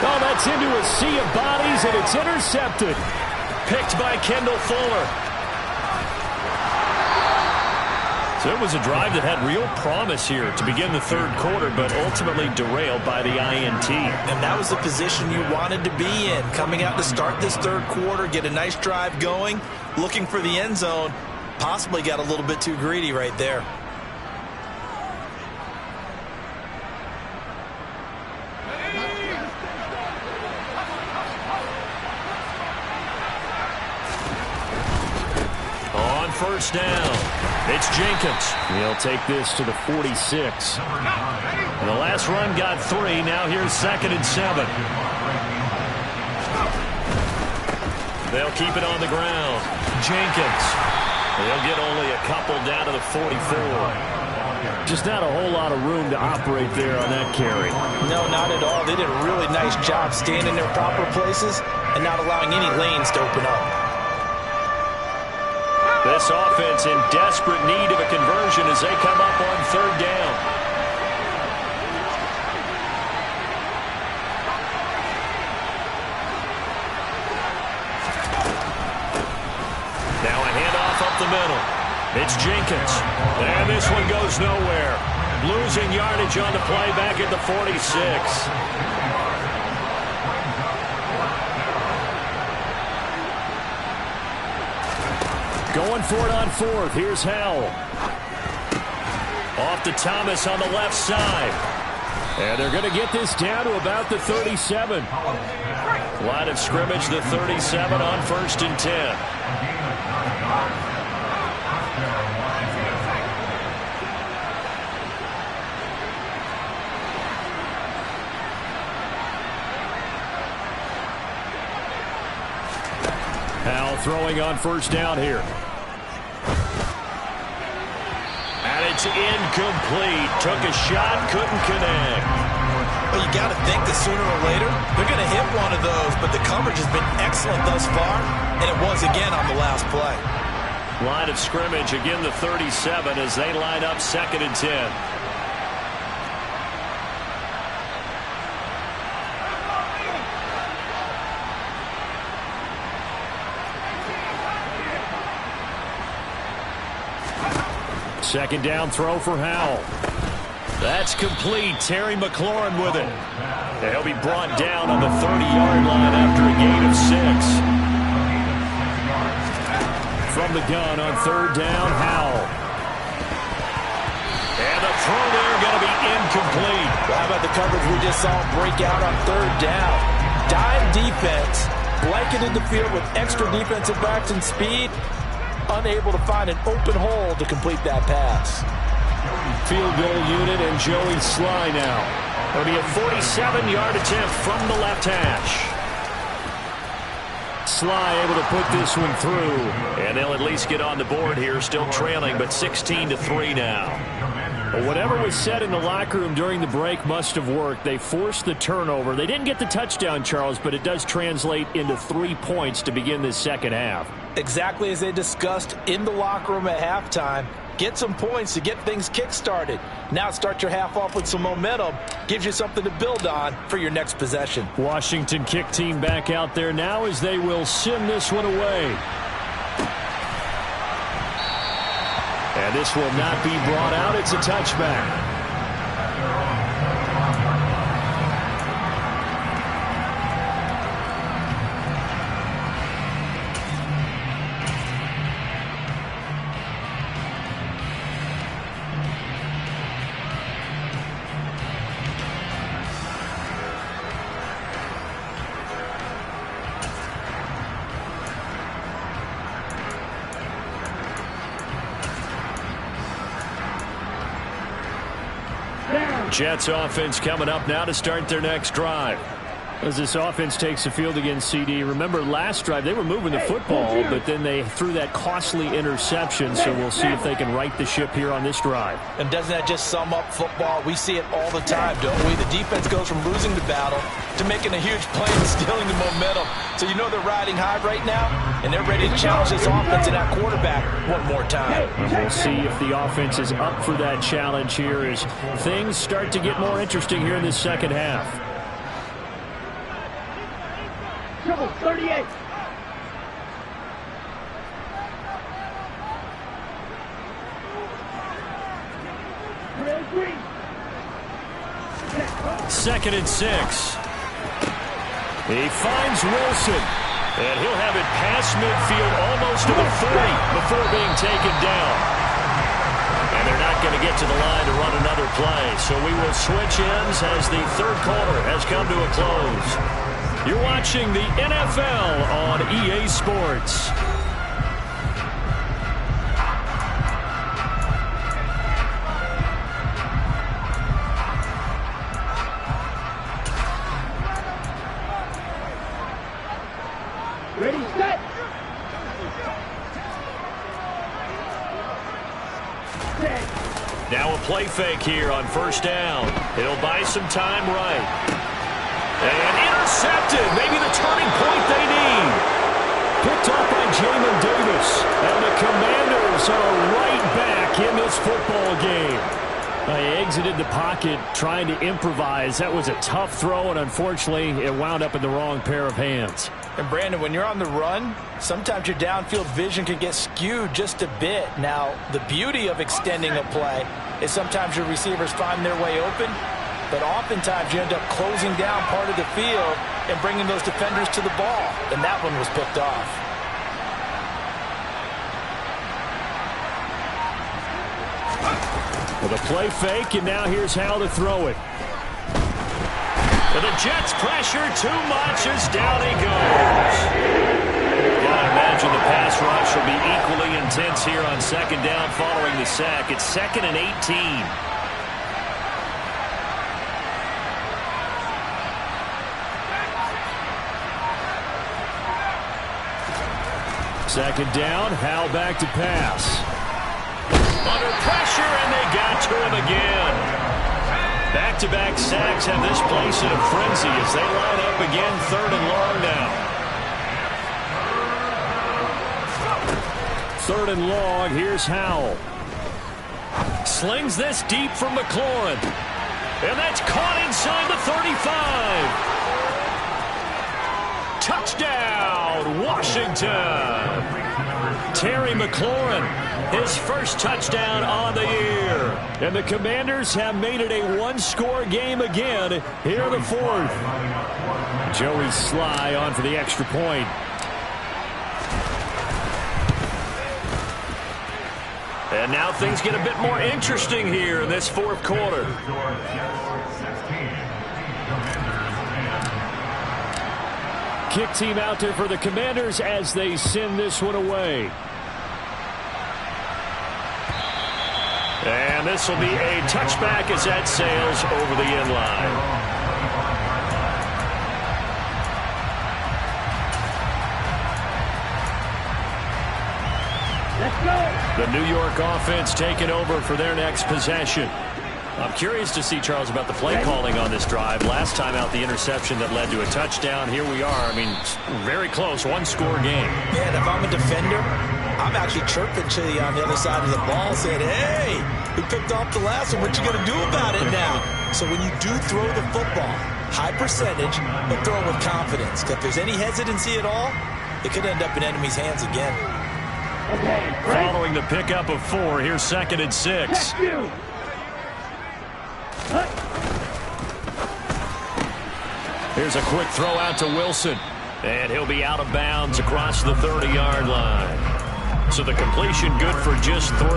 Oh, that's into a sea of bodies, and it's intercepted. Picked by Kendall Fuller. So it was a drive that had real promise here to begin the third quarter, but ultimately derailed by the INT. And that was the position you wanted to be in, coming out to start this third quarter, get a nice drive going, looking for the end zone. Possibly got a little bit too greedy right there. On first down, it's Jenkins. He'll take this to the 46. And the last run got 3. Now here's 2nd and 7. They'll keep it on the ground. Jenkins. They'll get only a couple down to the 44. Just not a whole lot of room to operate there on that carry. No, not at all. They did a really nice job staying in their proper places and not allowing any lanes to open up. This offense in desperate need of a conversion as they come up on third down. Now a handoff up the middle. It's Jenkins. And this one goes nowhere. Losing yardage on the play back at the 46. Going for it on fourth. Here's Howell. Off to Thomas on the left side. And they're going to get this down to about the 37. Line of scrimmage, the 37 on 1st and 10. Howell throwing on 1st down here. And it's incomplete. Took a shot, couldn't connect. Well, you got to think that sooner or later they're going to hit one of those, but the coverage has been excellent thus far, and it was again on the last play. Line of scrimmage, again the 37 as they line up 2nd and 10. Second down throw for Howell. That's complete. Terry McLaurin with it. He'll be brought down on the 30-yard line after a gain of 6. From the gun on 3rd down, Howell. And the throw there going to be incomplete. How about the coverage we just saw break out on 3rd down? Dime defense, blanketed the field with extra defensive backs and speed. Unable to find an open hole to complete that pass. Field goal unit and Joey Sly now. It'll be a 47-yard attempt from the left hash. Sly able to put this one through, and they'll at least get on the board here, still trailing, but 16-3 now. Well, whatever was said in the locker room during the break must have worked. They forced the turnover. They didn't get the touchdown, Charles, but it does translate into 3 points to begin this second half. Exactly as they discussed in the locker room at halftime. Get some points to get things kick-started. Now start your half off with some momentum. Gives you something to build on for your next possession. Washington kick team back out there now as they will sim this one away. And this will not be brought out. It's a touchback. Jets offense coming up now to start their next drive. As this offense takes the field against CD, remember last drive they were moving the football, but then they threw that costly interception, so we'll see if they can right the ship here on this drive. And doesn't that just sum up football? We see it all the time, don't we? The defense goes from losing the battle to making a huge play and stealing the momentum. So you know they're riding high right now, and they're ready to challenge this offense and that quarterback one more time. And we'll see if the offense is up for that challenge here as things start to get more interesting here in this second half. Triple 38. Second and 6. He finds Wilson, and he'll have it past midfield almost to the 40 before being taken down. And they're not going to get to the line to run another play, so we will switch ends as the third quarter has come to a close. You're watching the NFL on EA Sports. Ready, set. Now a play fake here on first down. He'll buy some time right. And intercepted. Maybe the turning point they need. Picked up by Jamin Davis. And the Commanders are right back in this football game. They exited the pocket trying to improvise. That was a tough throw, and unfortunately, it wound up in the wrong pair of hands. And Brandon, when you're on the run, sometimes your downfield vision can get skewed just a bit. Now, the beauty of extending a play is sometimes your receivers find their way open, but oftentimes you end up closing down part of the field and bringing those defenders to the ball, and that one was picked off. The play fake, and now here's how to throw it. And the Jets pressure too much as down he goes. Gotta imagine the pass rush will be equally intense here on second down following the sack. It's 2nd and 18. Second down, Howell back to pass. Under pressure, and they got to him again. Back-to-back sacks have this place in a frenzy as they line up again, 3rd and long now. 3rd and long, here's Howell. Slings this deep from McLaurin. And that's caught inside the 35. Touchdown, Washington. Terry McLaurin, his first touchdown on the year. And the Commanders have made it a one-score game again here in the 4th. Joey Sly on for the extra point. And now things get a bit more interesting here in this 4th quarter. Kick team out there for the Commanders as they send this one away. And this will be a touchback as that sails over the end line. Let's go. The New York offense taking over for their next possession. I'm curious to see, Charles, about the play calling on this drive. Last time out, the interception that led to a touchdown. Here we are. I mean, very close, one-score game. Man, if I'm a defender, I'm actually chirping to you on the other side of the ball, saying, hey, we picked off the last one. What you going to do about it now? So when you do throw the football, high percentage, but throw it with confidence. Because if there's any hesitancy at all, it could end up in enemy's hands again. Okay, following the pickup of 4, here's 2nd and 6. Here's a quick throw out to Wilson. And he'll be out of bounds across the 30-yard line. So the completion good for just 3.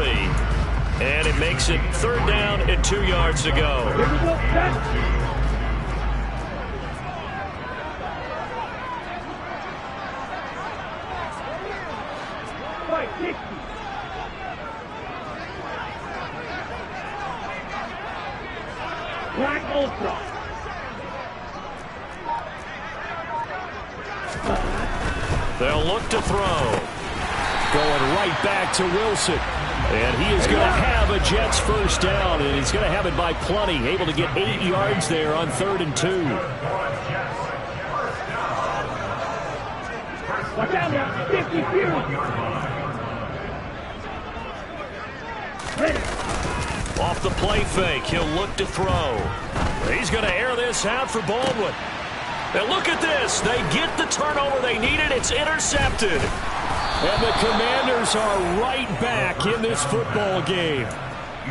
And it makes it 3rd down and 2 yards to go. Here we go, set. Black Ultra. They'll look to throw. Going right back to Wilson. And he is going to have a Jets first down, and he's going to have it by plenty. Able to get 8 yards there on 3rd and 2. Watch out now, 50 Off the play fake, he'll look to throw. He's going to air this out for Baldwin. And look at this. They get the turnover they needed. It's intercepted. And the Commanders are right back in this football game.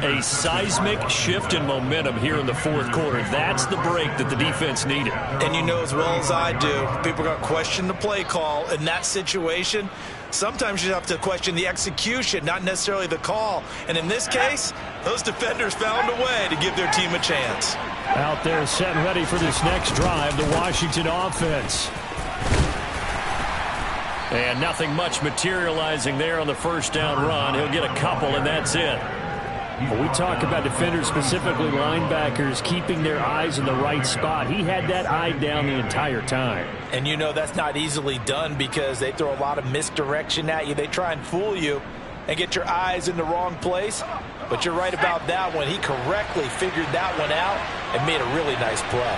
A seismic shift in momentum here in the 4th quarter. That's the break that the defense needed. And you know as well as I do, people are going to question the play call in that situation. Sometimes you have to question the execution, not necessarily the call. And in this case, those defenders found a way to give their team a chance. Out there set and ready for this next drive, the Washington offense. And nothing much materializing there on the first down run. He'll get a couple, and that's it. When we talk about defenders, specifically linebackers, keeping their eyes in the right spot, he had that eye down the entire time. And you know that's not easily done because they throw a lot of misdirection at you. They try and fool you and get your eyes in the wrong place. But you're right about that one. He correctly figured that one out and made a really nice play.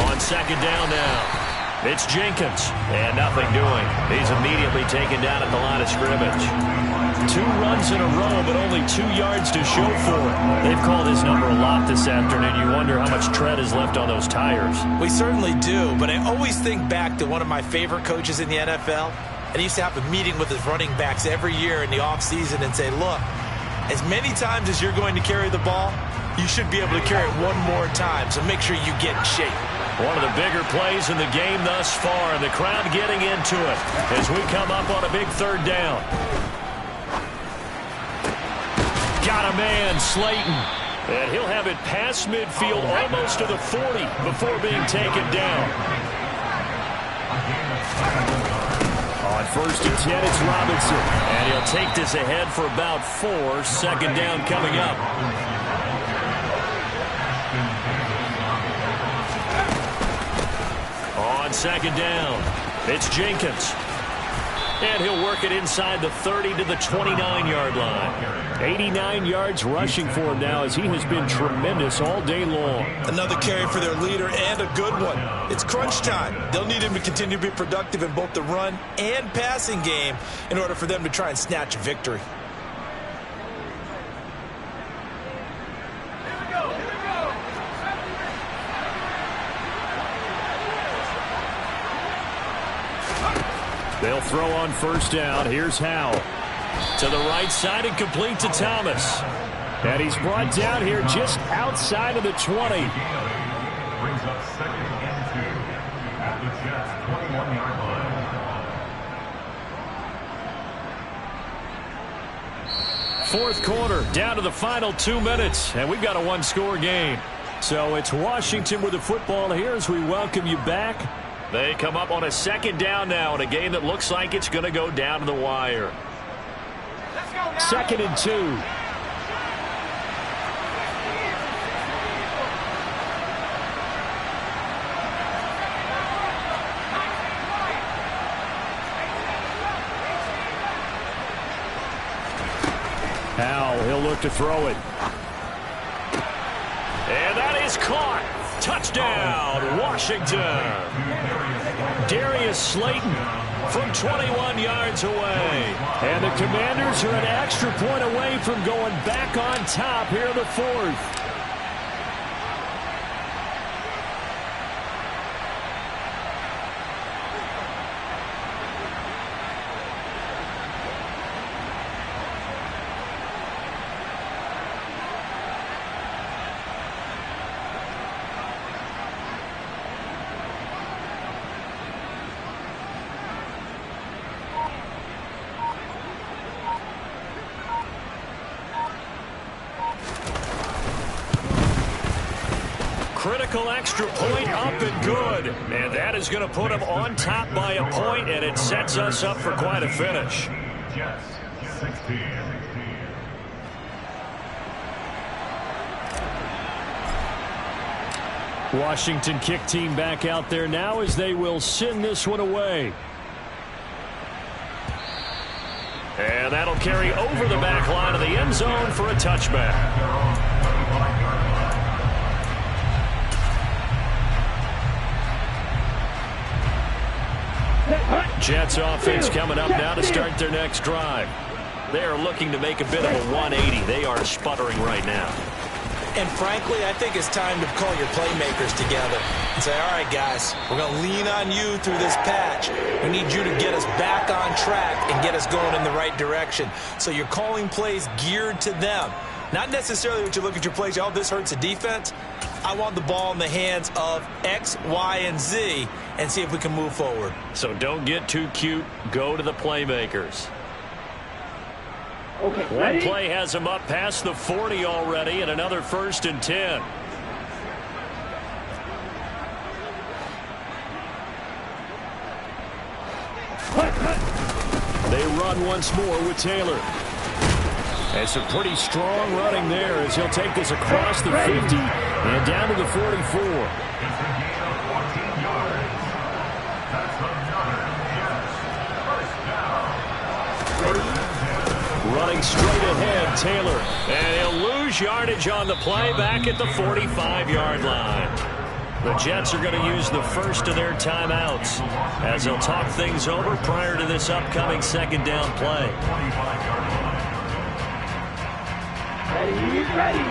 On second down now. It's Jenkins, and nothing doing. He's immediately taken down at the line of scrimmage. 2 runs in a row, but only 2 yards to show for it. They've called his number a lot this afternoon. You wonder how much tread is left on those tires. We certainly do, but I always think back to one of my favorite coaches in the NFL, and he used to have a meeting with his running backs every year in the offseason and say, look, as many times as you're going to carry the ball, you should be able to carry it one more time, so make sure you get in shape. One of the bigger plays in the game thus far, and the crowd getting into it as we come up on a big 3rd down. got a man, Slayton. And he'll have it past midfield almost to the 40 before being taken down. On 1st and 10, it's Robinson. And he'll take this ahead for about 4. 2nd down coming up. On 2nd down, it's Jenkins. And he'll work it inside the 30 to the 29-yard line. 89 yards rushing for him now as he has been tremendous all day long. Another carry for their leader and a good one. It's crunch time. They'll need him to continue to be productive in both the run and passing game in order for them to try and snatch a victory. They'll throw on 1st down. Here's Howell. To the right side and complete to Thomas. And he's brought down here just outside of the 20. Brings up 2nd and 2 at the Jets' 21-yard line. 4th quarter, down to the final 2 minutes, and we've got a 1-score game. So it's Washington with the football here as we welcome you back. They come up on a 2nd down now in a game that looks like it's going to go down to the wire. 2nd and 2. Howell, he'll look to throw it. And that is caught. Touchdown, Washington. Darius Slayton from 21 yards away. And the Commanders are an extra point away from going back on top here in the 4th. Critical extra point up and good. And that is going to put them on top by a point, and it sets us up for quite a finish. Jets, 16. Washington kick team back out there now as they will send this one away. And that'll carry over the back line of the end zone for a touchback. Jets offense coming up now to start their next drive. They're looking to make a bit of a 180. They are sputtering right now. And frankly, I think it's time to call your playmakers together and say, all right, guys, we're going to lean on you through this patch. We need you to get us back on track and get us going in the right direction. So you're calling plays geared to them. Not necessarily what you look at your plays, oh, this hurts the defense. I want the ball in the hands of X, Y, and Z and see if we can move forward. So don't get too cute. Go to the playmakers. Okay, one ready? Play has them up past the 40 already, and another 1st and 10. They run once more with Taylor. And some pretty strong running there as he'll take this across the 50 and down to the 44. Running straight ahead, Taylor. And he'll lose yardage on the play back at the 45-yard line. The Jets are going to use the first of their timeouts as they'll talk things over prior to this upcoming 2nd down play. Ready.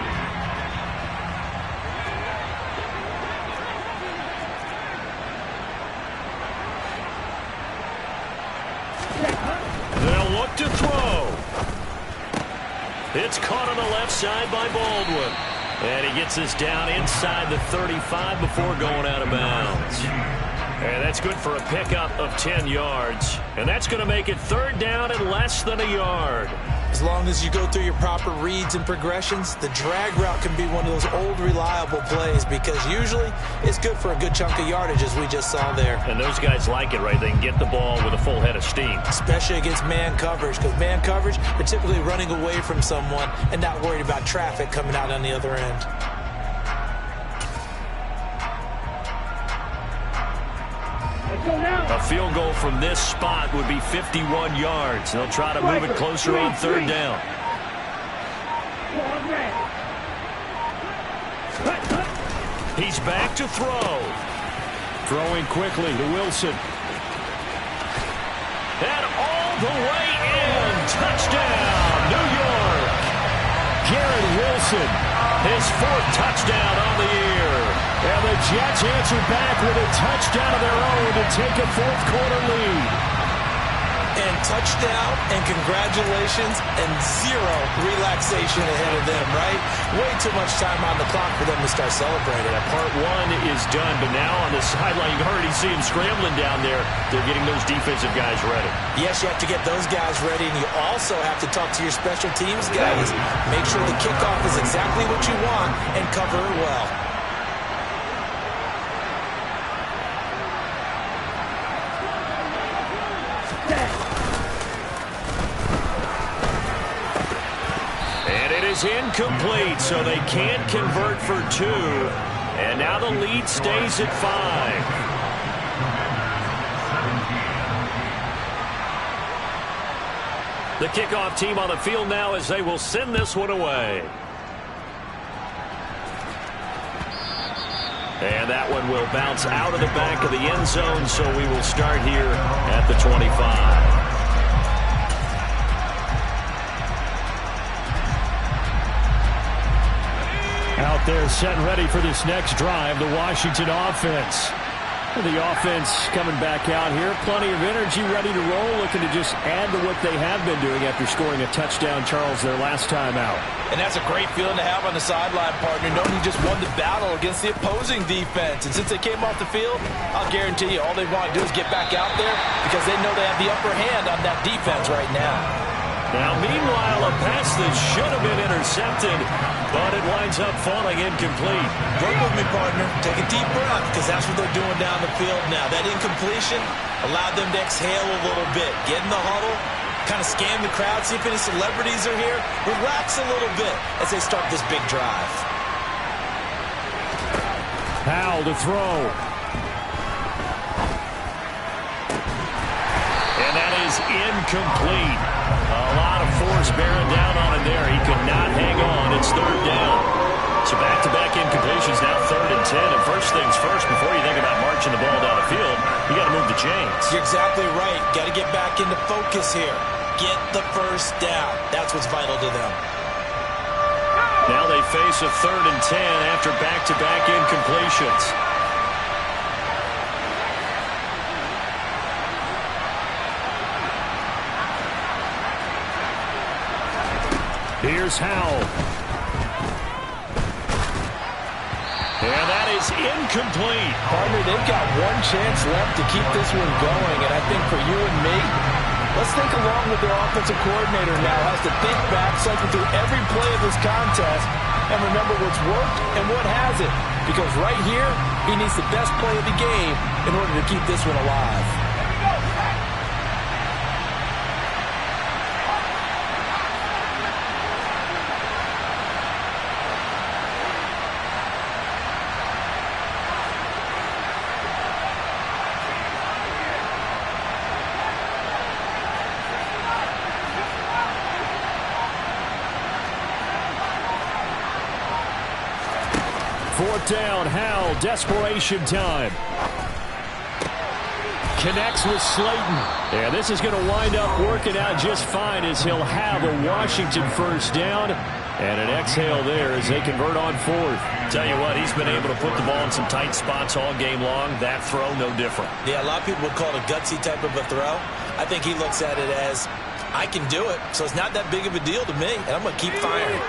They'll look to throw. It's caught on the left side by Baldwin. And he gets this down inside the 35 before going out of bounds. And that's good for a pickup of 10 yards. And that's going to make it 3rd down and less than a yard. As long as you go through your proper reads and progressions, the drag route can be one of those old reliable plays because usually it's good for a good chunk of yardage as we just saw there. And those guys like it, right? They can get the ball with a full head of steam. Especially against man coverage, because man coverage, they're typically running away from someone and not worried about traffic coming out on the other end. A field goal from this spot would be 51 yards. They'll try to move it closer on third down. He's back to throw. Throwing quickly to Wilson. And all the way in. Touchdown, New York. Garrett Wilson, his 4th touchdown on the year. And the Jets answer back with a touchdown of their own to take a 4th quarter lead. And touchdown and congratulations and zero relaxation ahead of them, right? Way too much time on the clock for them to start celebrating. Part 1 is done, but now on the sideline, you can already see him scrambling down there. They're getting those defensive guys ready. Yes, you have to get those guys ready, and you also have to talk to your special teams guys. Make sure the kickoff is exactly what you want and cover it well. Is incomplete, so they can't convert for 2. And now the lead stays at 5. The kickoff team on the field now as they will send this one away. And that one will bounce out of the back of the end zone, so we will start here at the 25. Out there set and ready for this next drive, the Washington offense. The offense coming back out here, plenty of energy, ready to roll, looking to just add to what they have been doing after scoring a touchdown, Charles, their last time out. And that's a great feeling to have on the sideline, partner, knowing you just won the battle against the opposing defense. And since they came off the field, I'll guarantee you all they want to do is get back out there because they know they have the upper hand on that defense right now. Now, meanwhile, a pass that should have been intercepted, but it winds up falling incomplete. Work with me, partner. Take a deep breath, because that's what they're doing down the field now. That incompletion allowed them to exhale a little bit. Get in the huddle, kind of scan the crowd, see if any celebrities are here. Relax a little bit as they start this big drive. Powell to throw. And that is incomplete. A lot of force bearing down on him there. He could not hang on. It's third down. So back-to-back incompletions, now 3rd and 10. And first things first, before you think about marching the ball down the field, you got to move the chains. You're exactly right. Got to get back into focus here. Get the first down. That's what's vital to them. Now they face a 3rd and 10 after back-to-back incompletions. Here's Howell. And that is incomplete. Partner, they've got one chance left to keep this one going. And I think for you and me, let's think along with their offensive coordinator now. Has to think back, cycle through every play of this contest, and remember what's worked and what hasn't. Because right here, he needs the best play of the game in order to keep this one alive. Fourth down, Howell, desperation time. Connects with Slayton. And this is going to wind up working out just fine as he'll have a Washington first down. And an exhale there as they convert on 4th. Tell you what, he's been able to put the ball in some tight spots all game long. That throw, no different. Yeah, a lot of people would call it a gutsy type of a throw. I think he looks at it as, I can do it, so it's not that big of a deal to me, and I'm going to keep firing.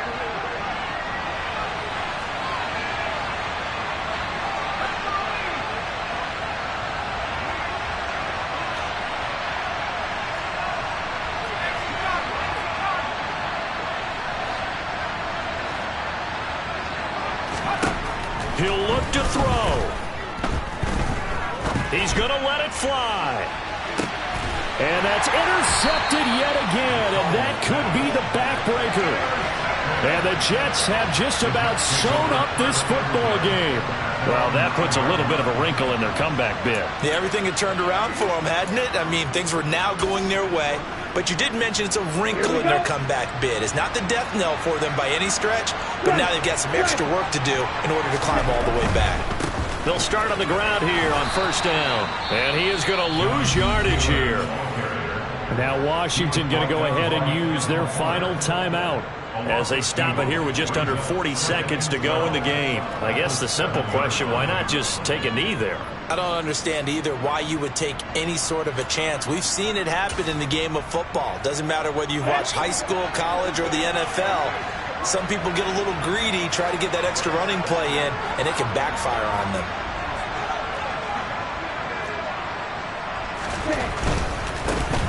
He'll look to throw. He's going to let it fly. And that's intercepted yet again, and that could be the backbreaker. And the Jets have just about sewn up this football game. Well, that puts a little bit of a wrinkle in their comeback bid. Yeah, everything had turned around for them, hadn't it? I mean, things were now going their way. But you did mention it's a wrinkle in their comeback bid. It's not the death knell for them by any stretch, but now they've got some extra work to do in order to climb all the way back. They'll start on the ground here on first down. And he is going to lose yardage here. Now Washington going to go ahead and use their final timeout as they stop it here with just under 40 seconds to go in the game. I guess the simple question, why not just take a knee there? I don't understand either why you would take any sort of a chance. We've seen it happen in the game of football. Doesn't matter whether you've watched high school, college, or the NFL. Some people get a little greedy, try to get that extra running play in, and it can backfire on them.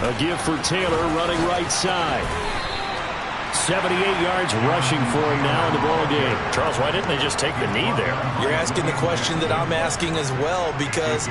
A give for Taylor running right side. 78 yards rushing for him now in the ball game. Charles, why didn't they just take the knee there? You're asking the question that I'm asking as well, because